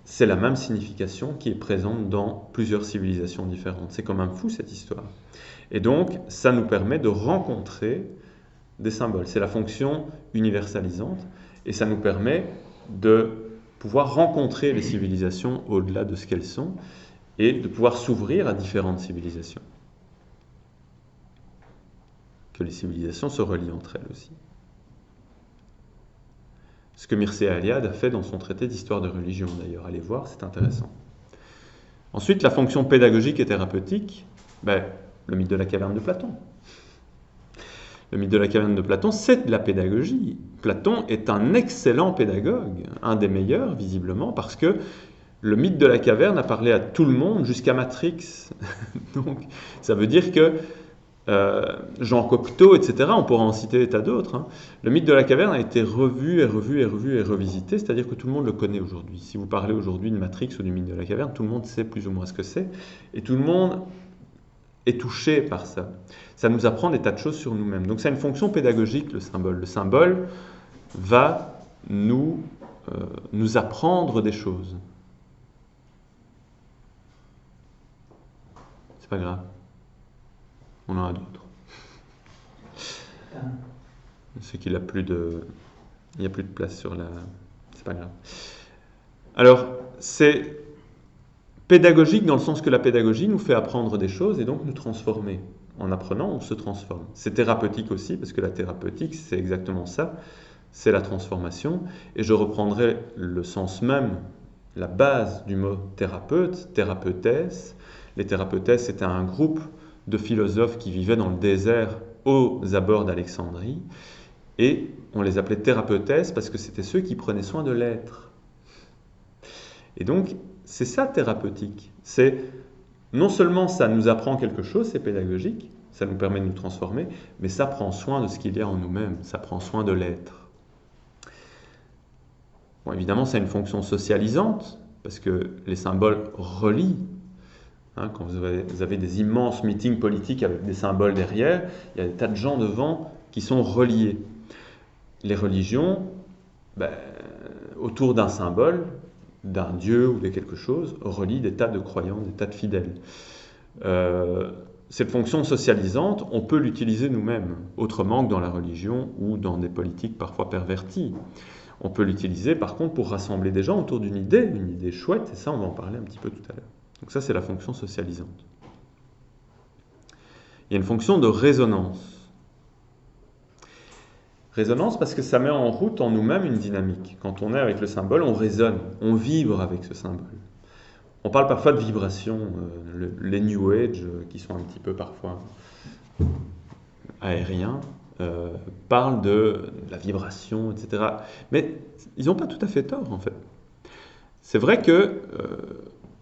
c'est la même signification qui est présente dans plusieurs civilisations différentes. C'est quand même fou cette histoire. Et donc, ça nous permet de rencontrer des symboles. C'est la fonction universalisante et ça nous permet de pouvoir rencontrer les civilisations au-delà de ce qu'elles sont et de pouvoir s'ouvrir à différentes civilisations. Que les civilisations se relient entre elles aussi. Ce que Mircea Eliade a fait dans son traité d'histoire de religion, d'ailleurs. Allez voir, c'est intéressant. Ensuite, la fonction pédagogique et thérapeutique, le mythe de la caverne de Platon. Le mythe de la caverne de Platon, c'est de la pédagogie. Platon est un excellent pédagogue, un des meilleurs, visiblement, parce que le mythe de la caverne a parlé à tout le monde jusqu'à Matrix. Donc, ça veut dire que Jean Cocteau, etc., on pourra en citer des tas d'autres. Hein. Le mythe de la caverne a été revu et revu et revu et revisité, c'est-à-dire que tout le monde le connaît aujourd'hui. Si vous parlez aujourd'hui de Matrix ou du mythe de la caverne, tout le monde sait plus ou moins ce que c'est, et tout le monde est touché par ça. Ça nous apprend des tas de choses sur nous-mêmes. Donc ça a une fonction pédagogique, le symbole. Le symbole va nous apprendre des choses. C'est pas grave. On en a d'autres. C'est qu'il a plus de... Il n'y a plus de place sur la... C'est pas grave. Alors, c'est pédagogique dans le sens que la pédagogie nous fait apprendre des choses et donc nous transformer. En apprenant, on se transforme. C'est thérapeutique aussi, parce que la thérapeutique, c'est exactement ça. C'est la transformation. Et je reprendrai le sens même, la base du mot thérapeute, thérapeutesse. Les thérapeutesses, c'était un groupe de philosophes qui vivaient dans le désert aux abords d'Alexandrie. Et on les appelait thérapeutesses parce que c'était ceux qui prenaient soin de l'être. Et donc, c'est ça thérapeutique. C'est non seulement ça nous apprend quelque chose, c'est pédagogique, ça nous permet de nous transformer, mais ça prend soin de ce qu'il y a en nous-mêmes, ça prend soin de l'être. Bon, évidemment, ça a une fonction socialisante, parce que les symboles relient. Hein, quand vous avez des immenses meetings politiques avec des symboles derrière, il y a des tas de gens devant qui sont reliés. Les religions, autour d'un symbole, d'un dieu ou de quelque chose, relient des tas de croyants, des tas de fidèles. Cette fonction socialisante, on peut l'utiliser nous-mêmes, autrement que dans la religion ou dans des politiques parfois perverties. On peut l'utiliser par contre pour rassembler des gens autour d'une idée chouette, et ça on va en parler un petit peu tout à l'heure. Donc ça c'est la fonction socialisante. Il y a une fonction de résonance. Résonance parce que ça met en route en nous-mêmes une dynamique. Quand on est avec le symbole, on résonne, on vibre avec ce symbole. On parle parfois de vibration, les New Age, qui sont un petit peu parfois aériens, parlent de la vibration, etc. Mais ils n'ont pas tout à fait tort, en fait. C'est vrai qu'il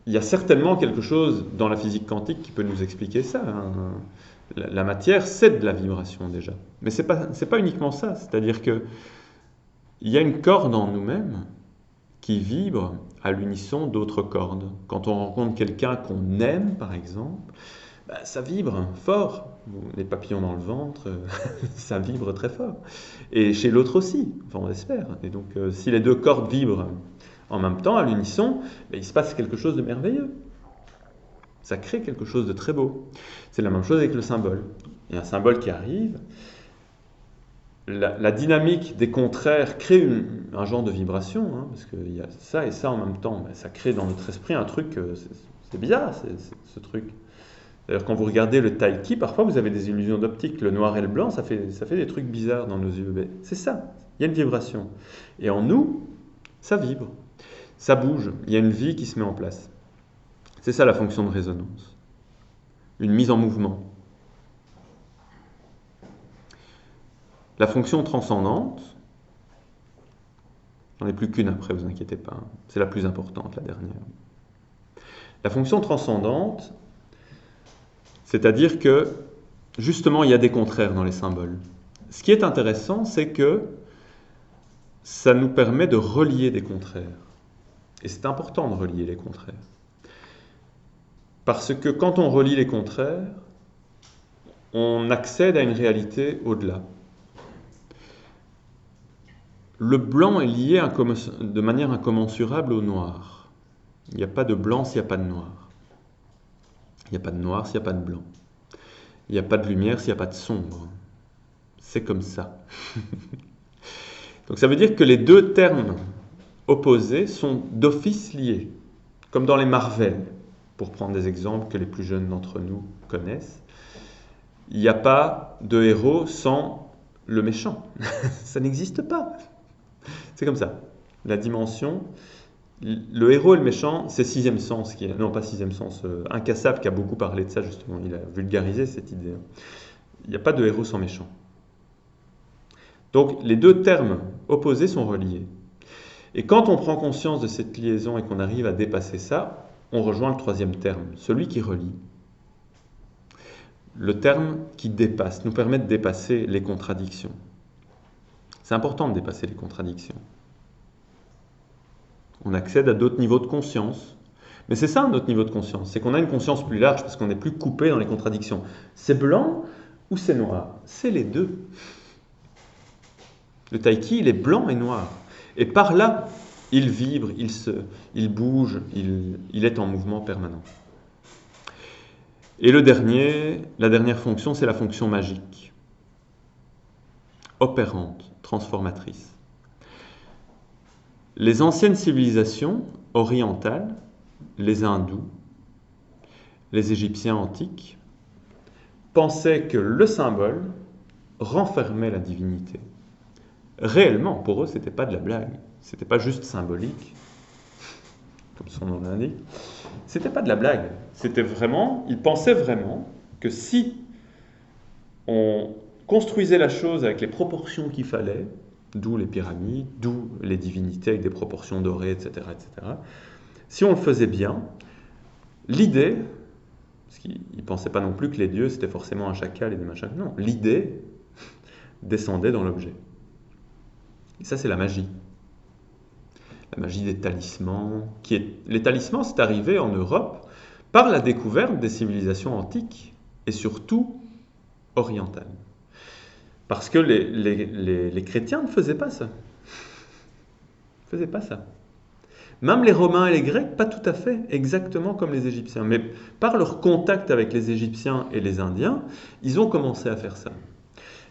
y a certainement quelque chose dans la physique quantique qui peut nous expliquer ça. Hein. La matière, c'est de la vibration déjà. Mais ce n'est pas uniquement ça. C'est-à-dire qu'il y a une corde en nous-mêmes qui vibre à l'unisson d'autres cordes. Quand on rencontre quelqu'un qu'on aime, par exemple, ça vibre fort. Les papillons dans le ventre, ça vibre très fort. Et chez l'autre aussi, enfin on espère. Et donc si les deux cordes vibrent en même temps, à l'unisson, il se passe quelque chose de merveilleux. Ça crée quelque chose de très beau. C'est la même chose avec le symbole. Il y a un symbole qui arrive. La dynamique des contraires crée un genre de vibration, hein, parce qu'il y a ça et ça en même temps. Ça crée dans notre esprit un truc, c'est bizarre, ce truc. D'ailleurs, quand vous regardez le taïki, parfois vous avez des illusions d'optique. Le noir et le blanc, ça fait des trucs bizarres dans nos yeux. Mais c'est ça, il y a une vibration. Et en nous, ça vibre, ça bouge, il y a une vie qui se met en place. C'est ça la fonction de résonance. Une mise en mouvement. La fonction transcendante, J'en ai plus qu'une après, vous inquiétez pas. C'est la plus importante, la dernière. La fonction transcendante, c'est-à-dire que, justement, il y a des contraires dans les symboles. Ce qui est intéressant, c'est que ça nous permet de relier des contraires. Et c'est important de relier les contraires. Parce que quand on relie les contraires, on accède à une réalité au-delà. Le blanc est lié de manière incommensurable au noir. Il n'y a pas de blanc s'il n'y a pas de noir. Il n'y a pas de noir s'il n'y a pas de blanc. Il n'y a pas de lumière s'il n'y a pas de sombre. C'est comme ça. Donc ça veut dire que les deux termes opposés sont d'office liés, comme dans les Marvel, pour prendre des exemples que les plus jeunes d'entre nous connaissent. Il n'y a pas de héros sans le méchant. Ça n'existe pas. C'est comme ça. La dimension, le héros et le méchant, c'est Sixième Sens, non pas Sixième Sens, Incassable qui a beaucoup parlé de ça justement, il a vulgarisé cette idée. Il n'y a pas de héros sans méchant. Donc les deux termes opposés sont reliés. Et quand on prend conscience de cette liaison et qu'on arrive à dépasser ça, on rejoint le troisième terme, celui qui relie. Le terme qui dépasse, nous permet de dépasser les contradictions. C'est important de dépasser les contradictions. On accède à d'autres niveaux de conscience. Mais c'est ça notre niveau de conscience, c'est qu'on a une conscience plus large parce qu'on n'est plus coupé dans les contradictions. C'est blanc ou c'est noir? C'est les deux. Le taïki, il est blanc et noir. Et par là, il vibre, il bouge, il est en mouvement permanent. Et la dernière fonction, c'est la fonction magique. Opérante, transformatrice. Les anciennes civilisations orientales, les hindous, les égyptiens antiques, pensaient que le symbole renfermait la divinité. Réellement, pour eux, ce n'était pas de la blague. Ce n'était pas juste symbolique, comme son nom l'indique. Ce n'était pas de la blague. C'était vraiment, ils pensaient vraiment que si on construisait la chose avec les proportions qu'il fallait, d'où les pyramides, d'où les divinités avec des proportions dorées, etc., etc., si on le faisait bien, l'idée, parce qu'ils ne pensaient pas non plus que les dieux, c'était forcément un chacal et des machins, non, l'idée descendait dans l'objet. Et ça, c'est la magie. La magie des talismans. Les talismans, c'est arrivé en Europe par la découverte des civilisations antiques et surtout orientales. Parce que les chrétiens ne faisaient pas ça. Ils ne faisaient pas ça. Même les Romains et les Grecs, pas tout à fait exactement comme les Égyptiens. Mais par leur contact avec les Égyptiens et les Indiens, ils ont commencé à faire ça.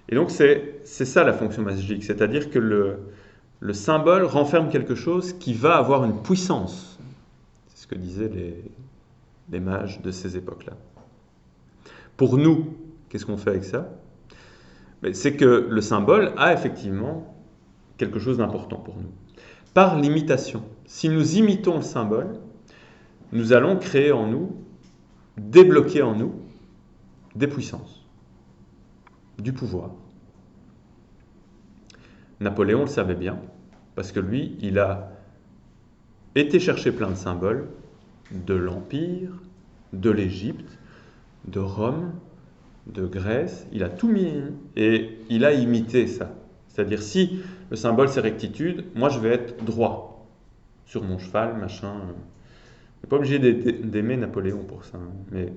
Et donc c'est ça la fonction magique, c'est-à-dire que le symbole renferme quelque chose qui va avoir une puissance. C'est ce que disaient les mages de ces époques-là. Pour nous, qu'est-ce qu'on fait avec ça? C'est que le symbole a effectivement quelque chose d'important pour nous. Par l'imitation. Si nous imitons le symbole, nous allons créer en nous, débloquer en nous, des puissances, du pouvoir. Napoléon le savait bien, parce que lui, il a été chercher plein de symboles de l'Empire, de l'Égypte, de Rome, de Grèce, il a tout mis et il a imité ça. C'est-à-dire, si le symbole c'est rectitude, moi je vais être droit sur mon cheval, machin. On n'est pas obligé d'aimer Napoléon pour ça, hein. Mais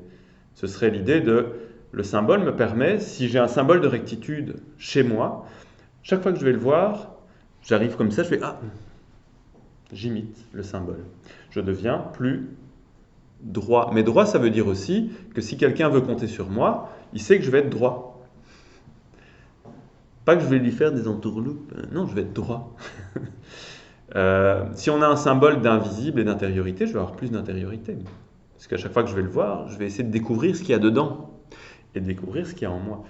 ce serait l'idée de, le symbole me permet, si j'ai un symbole de rectitude chez moi, chaque fois que je vais le voir, j'arrive comme ça, je fais ah, j'imite le symbole. Je deviens plus droit. Mais droit, ça veut dire aussi que si quelqu'un veut compter sur moi, il sait que je vais être droit. Pas que je vais lui faire des entourloupes. Non, je vais être droit. Si on a un symbole d'invisible et d'intériorité, je vais avoir plus d'intériorité. Parce qu'à chaque fois que je vais le voir, je vais essayer de découvrir ce qu'il y a dedans et de découvrir ce qu'il y a en moi,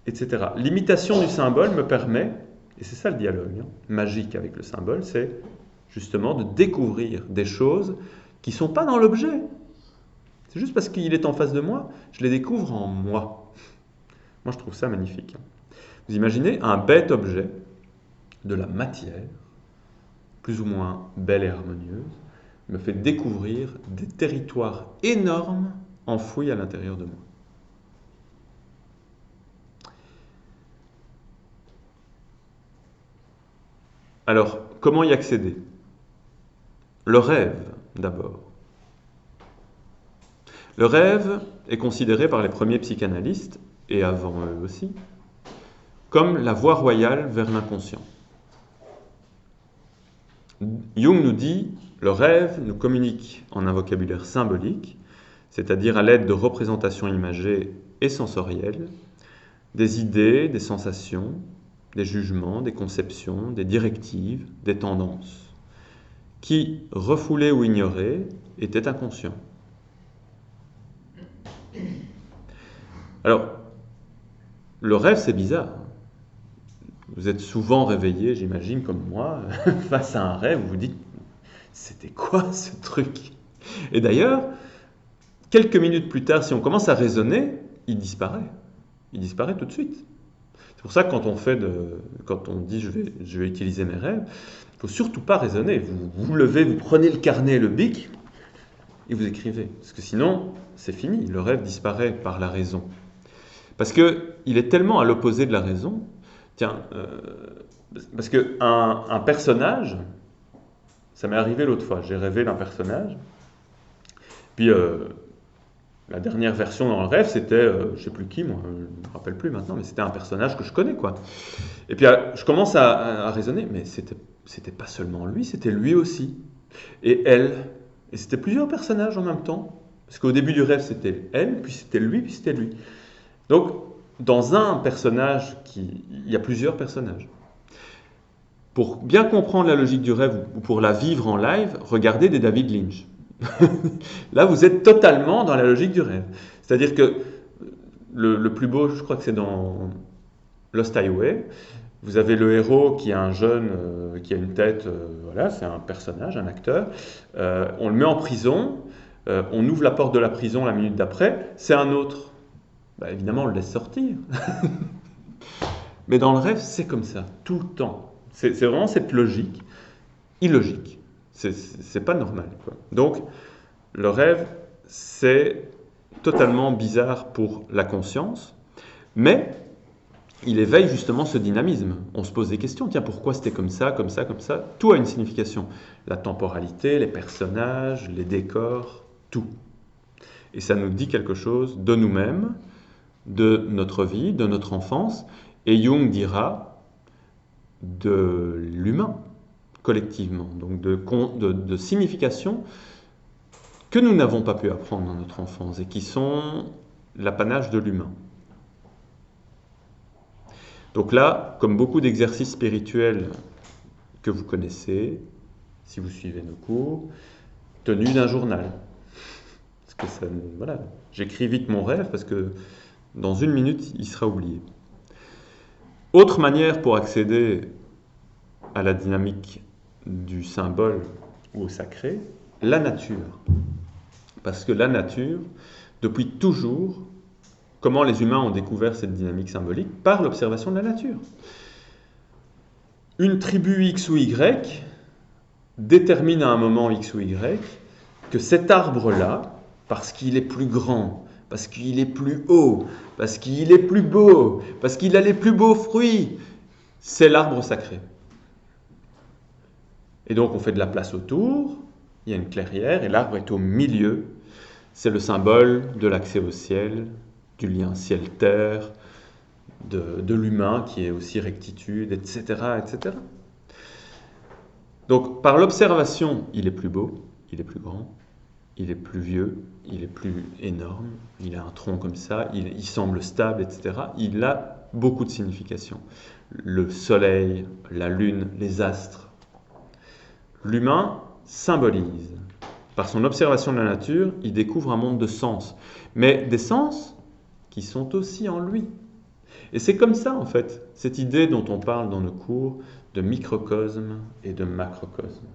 etc. L'imitation du symbole me permet, et c'est ça le dialogue magique avec le symbole, c'est justement de découvrir des choses qui ne sont pas dans l'objet. C'est juste parce qu'il est en face de moi, je les découvre en moi. Moi, je trouve ça magnifique. Vous imaginez un bête objet de la matière plus ou moins belle et harmonieuse, me fait découvrir des territoires énormes enfouis à l'intérieur de moi. Alors, comment y accéder? Le rêve, d'abord. Le rêve est considéré par les premiers psychanalystes, et avant eux aussi, comme la voie royale vers l'inconscient. Jung nous dit, le rêve nous communique en un vocabulaire symbolique, c'est-à-dire à l'aide de représentations imagées et sensorielles, des idées, des sensations, des jugements, des conceptions, des directives, des tendances, qui, refoulées ou ignorées, étaient inconscients. Alors, le rêve, c'est bizarre. Vous êtes souvent réveillé, j'imagine, comme moi, face à un rêve, vous vous dites, c'était quoi ce truc? Et d'ailleurs, quelques minutes plus tard, si on commence à raisonner, il disparaît. Il disparaît tout de suite. C'est pour ça que quand on dit je vais utiliser mes rêves, il ne faut surtout pas raisonner. Vous vous levez, vous prenez le carnet et le bic, et vous écrivez. Parce que sinon, c'est fini. Le rêve disparaît par la raison. Parce qu'il est tellement à l'opposé de la raison. Tiens, parce qu'un personnage, ça m'est arrivé l'autre fois, j'ai rêvé d'un personnage, puis la dernière version dans le rêve, c'était, je ne sais plus qui, moi, je ne me rappelle plus maintenant, mais c'était un personnage que je connais, quoi. Et puis je commence à raisonner, mais c'était pas seulement lui, c'était lui aussi. Et elle, et c'était plusieurs personnages en même temps, parce qu'au début du rêve, c'était elle, puis c'était lui, puis c'était lui. Donc, dans un personnage, il y a plusieurs personnages. Pour bien comprendre la logique du rêve ou pour la vivre en live, regardez des David Lynch. Là, vous êtes totalement dans la logique du rêve. C'est-à-dire que le plus beau, je crois que c'est dans Lost Highway, vous avez le héros qui est un jeune, qui a une tête, voilà, c'est un personnage, un acteur. On le met en prison, on ouvre la porte de la prison la minute d'après, c'est un autre. Bah, évidemment, on le laisse sortir. Mais dans le rêve, c'est comme ça, tout le temps. C'est vraiment cette logique illogique. C'est pas normal, quoi. Donc, le rêve, c'est totalement bizarre pour la conscience, mais il éveille justement ce dynamisme. On se pose des questions. Tiens, pourquoi c'était comme ça, comme ça, comme ça? Tout a une signification. La temporalité, les personnages, les décors, tout. Et ça nous dit quelque chose de nous-mêmes, de notre vie, de notre enfance, et Jung dira de l'humain, collectivement, donc de significations que nous n'avons pas pu apprendre dans notre enfance et qui sont l'apanage de l'humain. Donc là, comme beaucoup d'exercices spirituels que vous connaissez, si vous suivez nos cours, tenue d'un journal. Parce que ça, voilà, j'écris vite mon rêve parce que dans une minute, il sera oublié. Autre manière pour accéder à la dynamique du symbole ou au sacré, la nature. Parce que la nature, depuis toujours, comment les humains ont découvert cette dynamique symbolique? Par l'observation de la nature. Une tribu X ou Y détermine à un moment X ou Y que cet arbre-là, parce qu'il est plus grand, parce qu'il est plus haut, parce qu'il est plus beau, parce qu'il a les plus beaux fruits, c'est l'arbre sacré. Et donc on fait de la place autour, il y a une clairière et l'arbre est au milieu. C'est le symbole de l'accès au ciel, du lien ciel-terre, de l'humain qui est aussi rectitude, etc., etc. Donc par l'observation, il est plus beau, il est plus grand, il est plus vieux, il est plus énorme, il a un tronc comme ça, il semble stable, etc. Il a beaucoup de significations. Le soleil, la lune, les astres. L'humain symbolise. Par son observation de la nature, il découvre un monde de sens. Mais des sens qui sont aussi en lui. Et c'est comme ça, en fait, cette idée dont on parle dans nos cours de microcosme et de macrocosme.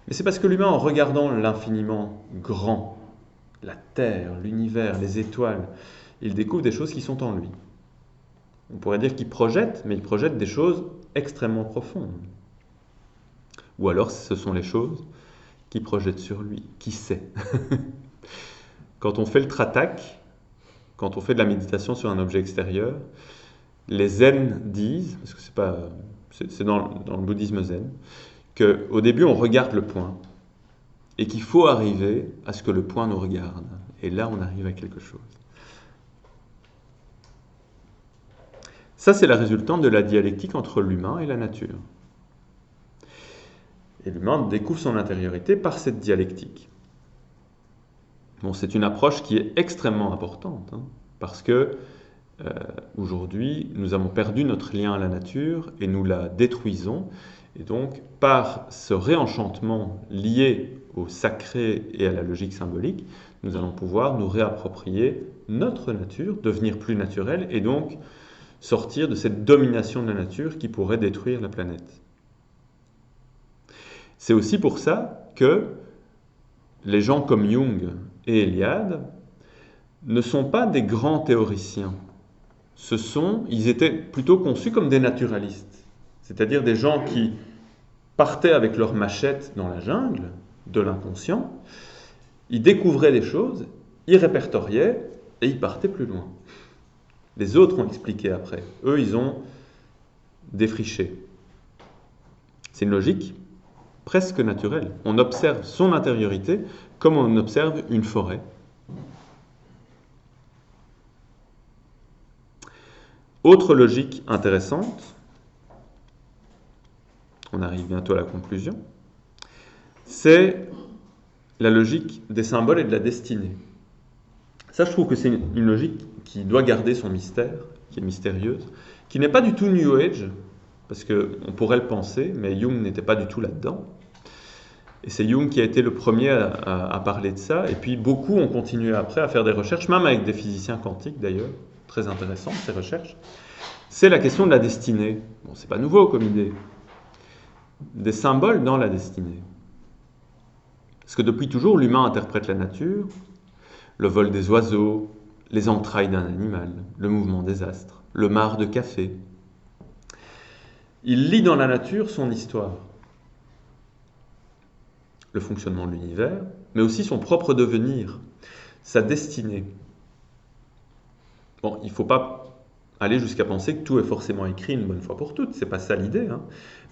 Mais c'est parce que l'humain, en regardant l'infiniment grand, la Terre, l'univers, les étoiles, il découvre des choses qui sont en lui. On pourrait dire qu'il projette, mais il projette des choses extrêmement profondes. Ou alors ce sont les choses qui projettent sur lui. Qui sait? Quand on fait le tratak, quand on fait de la méditation sur un objet extérieur, les zen disent, parce que c'est dans le bouddhisme zen, qu'au début on regarde le point et qu'il faut arriver à ce que le point nous regarde. Et là on arrive à quelque chose. Ça c'est la résultante de la dialectique entre l'humain et la nature. Et l'humain découvre son intériorité par cette dialectique. Bon, c'est une approche qui est extrêmement importante, hein, parce que aujourd'hui, nous avons perdu notre lien à la nature et nous la détruisons. Et donc, par ce réenchantement lié au sacré et à la logique symbolique, nous allons pouvoir nous réapproprier notre nature, devenir plus naturel et donc sortir de cette domination de la nature qui pourrait détruire la planète. C'est aussi pour ça que les gens comme Jung et Eliade ne sont pas des grands théoriciens. Ils étaient plutôt conçus comme des naturalistes, c'est-à-dire des gens qui partaient avec leur machette dans la jungle de l'inconscient, ils découvraient des choses, ils répertoriaient et ils partaient plus loin. Les autres ont expliqué après. Eux, ils ont défriché. C'est une logique presque naturelle. On observe son intériorité comme on observe une forêt. Autre logique intéressante, on arrive bientôt à la conclusion, c'est la logique des symboles et de la destinée. Ça, je trouve que c'est une logique qui doit garder son mystère, qui est mystérieuse, qui n'est pas du tout New Age, parce qu'on pourrait le penser, mais Jung n'était pas du tout là-dedans. Et c'est Jung qui a été le premier à parler de ça, et puis beaucoup ont continué après à faire des recherches, même avec des physiciens quantiques d'ailleurs, très intéressantes ces recherches. C'est la question de la destinée. Bon, c'est pas nouveau comme idée. Des symboles dans la destinée. Parce que depuis toujours, l'humain interprète la nature, le vol des oiseaux, les entrailles d'un animal, le mouvement des astres, le marc de café. Il lit dans la nature son histoire, le fonctionnement de l'univers, mais aussi son propre devenir, sa destinée. Bon, il ne faut pas aller jusqu'à penser que tout est forcément écrit une bonne fois pour toutes, c'est pas ça l'idée, hein.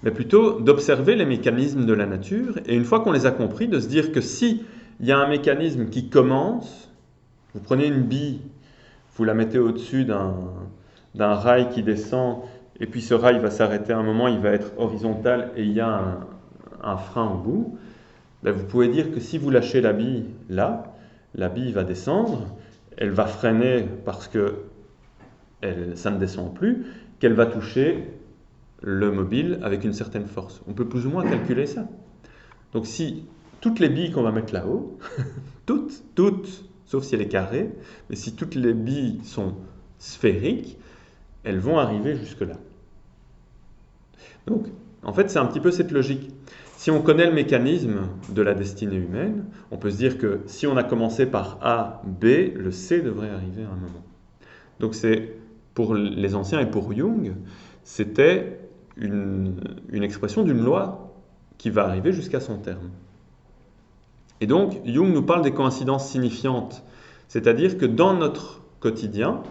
Mais plutôt d'observer les mécanismes de la nature, et une fois qu'on les a compris, de se dire que si il y a un mécanisme qui commence, vous prenez une bille, vous la mettez au-dessus d'un rail qui descend, et puis ce rail va s'arrêter à un moment, il va être horizontal, et il y a un frein au bout, ben vous pouvez dire que si vous lâchez la bille là, la bille va descendre, elle va freiner parce que ça ne descend plus, qu'elle va toucher le mobile avec une certaine force. On peut plus ou moins calculer ça. Donc si toutes les billes qu'on va mettre là-haut, toutes, sauf si elle est carrée, mais si toutes les billes sont sphériques, elles vont arriver jusque-là. Donc, en fait, c'est un petit peu cette logique. Si on connaît le mécanisme de la destinée humaine, on peut se dire que si on a commencé par A, B, le C devrait arriver à un moment. Donc c'est, pour les anciens et pour Jung, c'était une expression d'une loi qui va arriver jusqu'à son terme. Et donc, Jung nous parle des coïncidences signifiantes, c'est-à-dire que dans notre quotidien,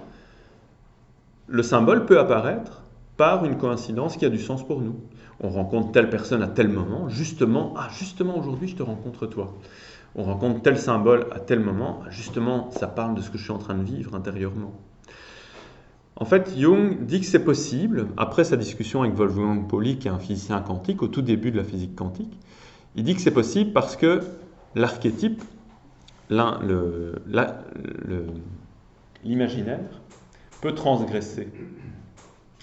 le symbole peut apparaître par une coïncidence qui a du sens pour nous. On rencontre telle personne à tel moment, justement aujourd'hui je te rencontre toi. On rencontre tel symbole à tel moment, justement ça parle de ce que je suis en train de vivre intérieurement. En fait, Jung dit que c'est possible, après sa discussion avec Wolfgang Pauli, qui est un physicien quantique, au tout début de la physique quantique, il dit que c'est possible parce que l'archétype, l'imaginaire, peut transgresser.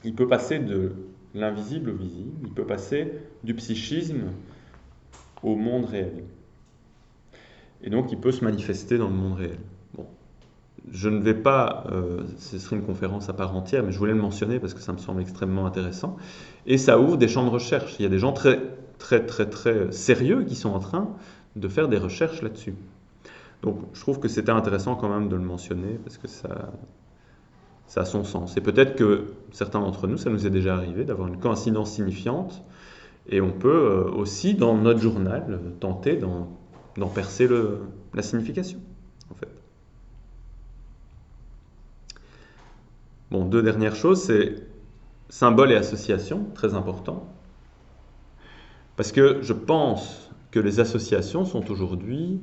Il peut passer de l'invisible au visible, il peut passer du psychisme au monde réel. Et donc il peut se manifester dans le monde réel. Bon. Je ne vais pas, ce serait une conférence à part entière, mais je voulais le mentionner parce que ça me semble extrêmement intéressant. Et ça ouvre des champs de recherche. Il y a des gens très sérieux qui sont en train de faire des recherches là-dessus. Donc je trouve que c'était intéressant quand même de le mentionner parce que ça a son sens. Et peut-être que certains d'entre nous, ça nous est déjà arrivé d'avoir une coïncidence signifiante Et on peut aussi, dans notre journal, tenter d'en percer la signification, en fait. Bon, deux dernières choses, c'est symbole et association, très important. Parce que je pense que les associations sont aujourd'hui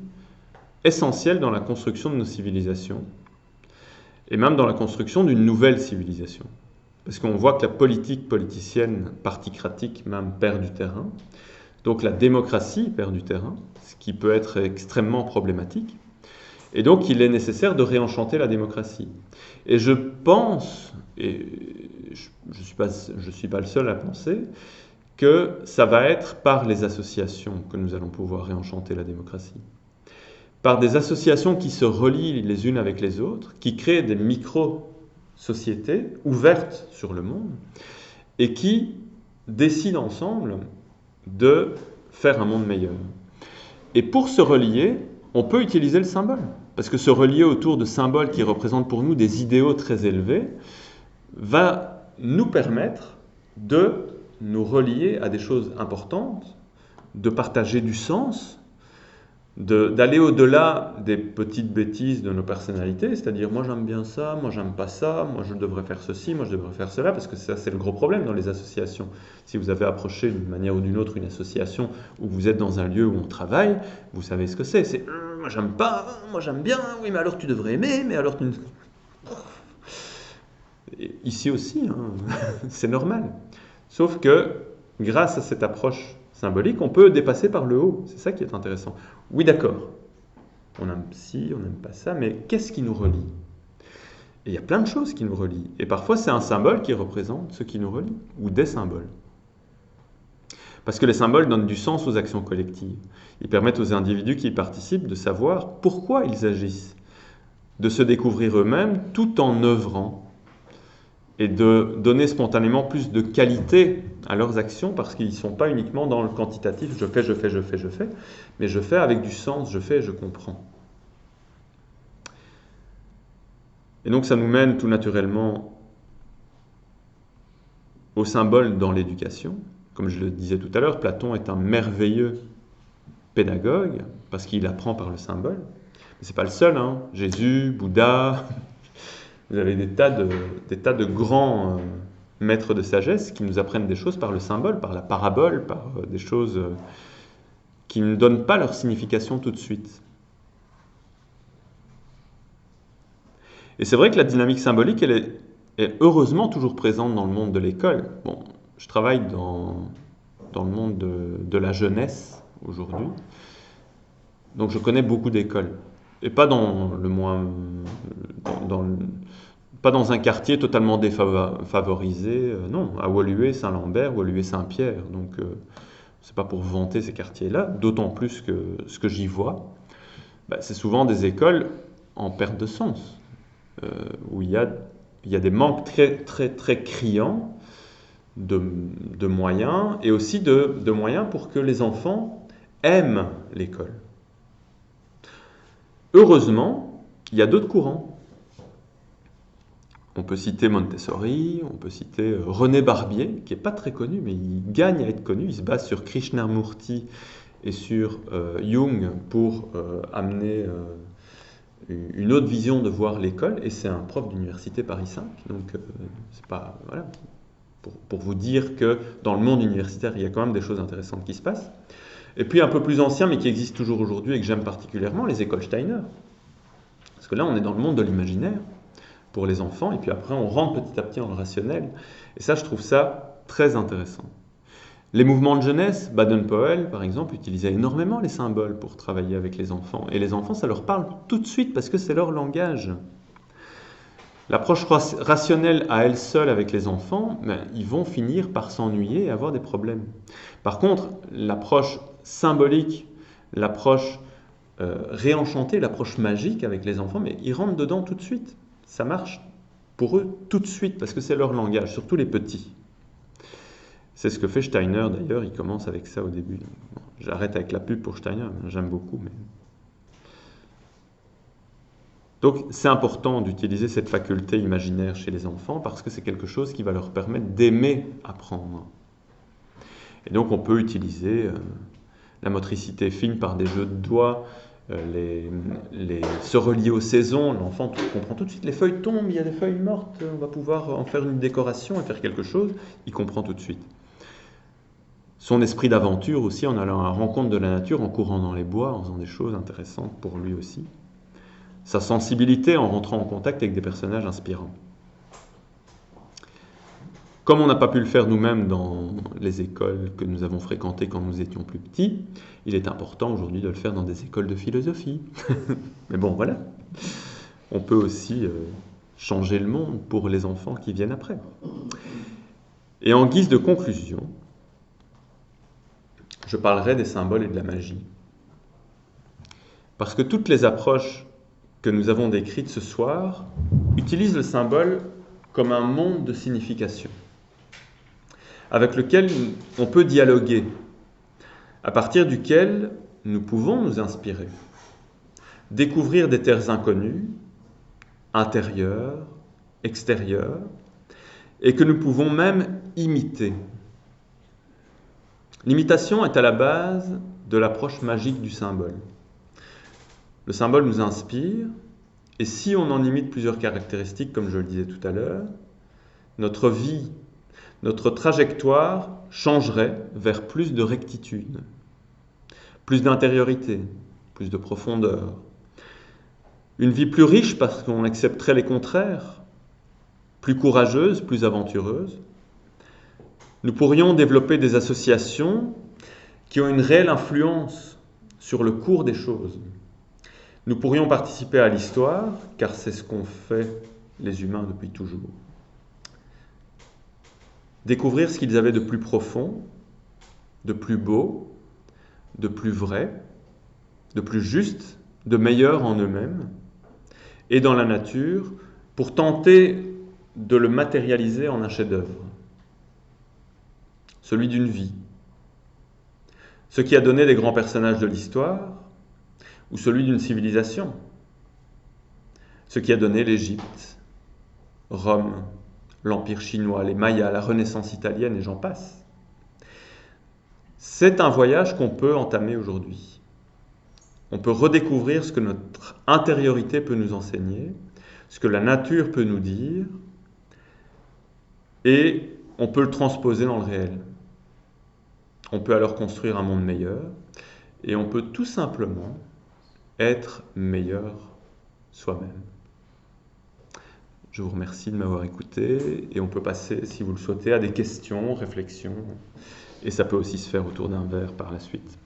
essentielles dans la construction de nos civilisations, et même dans la construction d'une nouvelle civilisation. Parce qu'on voit que la politique politicienne, particratique même, perd du terrain. Donc la démocratie perd du terrain, ce qui peut être extrêmement problématique. Et donc il est nécessaire de réenchanter la démocratie. Et je pense, et je suis pas le seul à penser, que ça va être par les associations que nous allons pouvoir réenchanter la démocratie. Par des associations qui se relient les unes avec les autres, qui créent des micro-sociétés ouvertes sur le monde et qui décident ensemble de faire un monde meilleur. Et pour se relier, on peut utiliser le symbole. Parce que se relier autour de symboles qui représentent pour nous des idéaux très élevés va nous permettre de nous relier à des choses importantes, de partager du sens, d'aller au-delà des petites bêtises de nos personnalités, c'est-à-dire moi j'aime bien ça, moi j'aime pas ça, moi je devrais faire ceci, moi je devrais faire cela, parce que ça c'est le gros problème dans les associations. Si vous avez approché d'une manière ou d'une autre une association où vous êtes dans un lieu où on travaille, vous savez ce que c'est moi j'aime pas, moi j'aime bien, oui mais alors tu devrais aimer, mais alors tu... Et ici aussi, hein, c'est normal. Sauf que grâce à cette approche symbolique, on peut dépasser par le haut. C'est ça qui est intéressant. Oui, d'accord, on aime ci, on n'aime pas ça, mais qu'est-ce qui nous relie? Et il y a plein de choses qui nous relient. Et parfois, c'est un symbole qui représente ce qui nous relie, ou des symboles. Parce que les symboles donnent du sens aux actions collectives. Ils permettent aux individus qui y participent de savoir pourquoi ils agissent, de se découvrir eux-mêmes tout en œuvrant et de donner spontanément plus de qualité à leurs actions parce qu'ils ne sont pas uniquement dans le quantitatif, je fais, mais je fais avec du sens, je fais et je comprends. Et donc ça nous mène tout naturellement au symbole dans l'éducation. Comme je le disais tout à l'heure, Platon est un merveilleux pédagogue parce qu'il apprend par le symbole. Mais ce n'est pas le seul, hein. Jésus, Bouddha... Vous avez des tas de grands maîtres de sagesse qui nous apprennent des choses par le symbole, par la parabole, par des choses qui ne donnent pas leur signification tout de suite. Et c'est vrai que la dynamique symbolique, elle est heureusement toujours présente dans le monde de l'école. Bon, je travaille dans le monde de la jeunesse aujourd'hui, donc je connais beaucoup d'écoles. Et pas pas dans un quartier totalement défavorisé, non, à Woluwe, Saint-Lambert, Woluwe, Saint-Pierre. Donc, c'est pas pour vanter ces quartiers-là, d'autant plus que ce que j'y vois, c'est souvent des écoles en perte de sens, où il y a des manques très, très, très criants de moyens, et aussi de moyens pour que les enfants aiment l'école. Heureusement, il y a d'autres courants. On peut citer Montessori, on peut citer René Barbier, qui n'est pas très connu, mais il gagne à être connu. Il se base sur Krishnamurti et sur Jung pour amener une autre vision de voir l'école. Et c'est un prof d'université Paris 5. Donc, c'est pas... Voilà. Pour vous dire que dans le monde universitaire, il y a quand même des choses intéressantes qui se passent. Et puis un peu plus ancien, mais qui existe toujours aujourd'hui et que j'aime particulièrement, les écoles Steiner. Parce que là, on est dans le monde de l'imaginaire pour les enfants, et puis après, on rentre petit à petit dans le rationnel. Et ça, je trouve ça très intéressant. Les mouvements de jeunesse, Baden-Powell, par exemple, utilisaient énormément les symboles pour travailler avec les enfants. Et les enfants, ça leur parle tout de suite parce que c'est leur langage. L'approche rationnelle à elle seule avec les enfants, ils vont finir par s'ennuyer et avoir des problèmes. Par contre, l'approche symbolique, l'approche réenchantée, l'approche magique avec les enfants, mais ils rentrent dedans tout de suite. Ça marche pour eux tout de suite parce que c'est leur langage, surtout les petits. C'est ce que fait Steiner d'ailleurs, il commence avec ça au début. Bon, j'arrête avec la pub pour Steiner, j'aime beaucoup. Mais... Donc c'est important d'utiliser cette faculté imaginaire chez les enfants parce que c'est quelque chose qui va leur permettre d'aimer apprendre. Et donc on peut utiliser la motricité fine par des jeux de doigts, se relier aux saisons. L'enfant comprend tout de suite, les feuilles tombent, il y a des feuilles mortes, on va pouvoir en faire une décoration et faire quelque chose, il comprend tout de suite. Son esprit d'aventure aussi, en allant à la rencontre de la nature, en courant dans les bois, en faisant des choses intéressantes pour lui aussi. Sa sensibilité en rentrant en contact avec des personnages inspirants. Comme on n'a pas pu le faire nous-mêmes dans les écoles que nous avons fréquentées quand nous étions plus petits, il est important aujourd'hui de le faire dans des écoles de philosophie. Mais bon, voilà. On peut aussi changer le monde pour les enfants qui viennent après. Et en guise de conclusion, je parlerai des symboles et de la magie. Parce que toutes les approches que nous avons décrites ce soir utilisent le symbole comme un monde de signification, avec lequel on peut dialoguer, à partir duquel nous pouvons nous inspirer, découvrir des terres inconnues, intérieures, extérieures, et que nous pouvons même imiter. L'imitation est à la base de l'approche magique du symbole. Le symbole nous inspire, et si on en imite plusieurs caractéristiques, comme je le disais tout à l'heure, notre vie, notre trajectoire changerait vers plus de rectitude, plus d'intériorité, plus de profondeur. Une vie plus riche parce qu'on accepterait les contraires, plus courageuse, plus aventureuse. Nous pourrions développer des associations qui ont une réelle influence sur le cours des choses. Nous pourrions participer à l'histoire, car c'est ce qu'ont fait les humains depuis toujours. Découvrir ce qu'ils avaient de plus profond, de plus beau, de plus vrai, de plus juste, de meilleur en eux-mêmes et dans la nature, pour tenter de le matérialiser en un chef-d'œuvre, celui d'une vie. Ce qui a donné des grands personnages de l'histoire, ou celui d'une civilisation. Ce qui a donné l'Égypte, Rome, l'Empire chinois, les Mayas, la Renaissance italienne et j'en passe. C'est un voyage qu'on peut entamer aujourd'hui. On peut redécouvrir ce que notre intériorité peut nous enseigner, ce que la nature peut nous dire, et on peut le transposer dans le réel. On peut alors construire un monde meilleur, et on peut tout simplement être meilleur soi-même. Je vous remercie de m'avoir écouté et on peut passer, si vous le souhaitez, à des questions, réflexions, et ça peut aussi se faire autour d'un verre par la suite.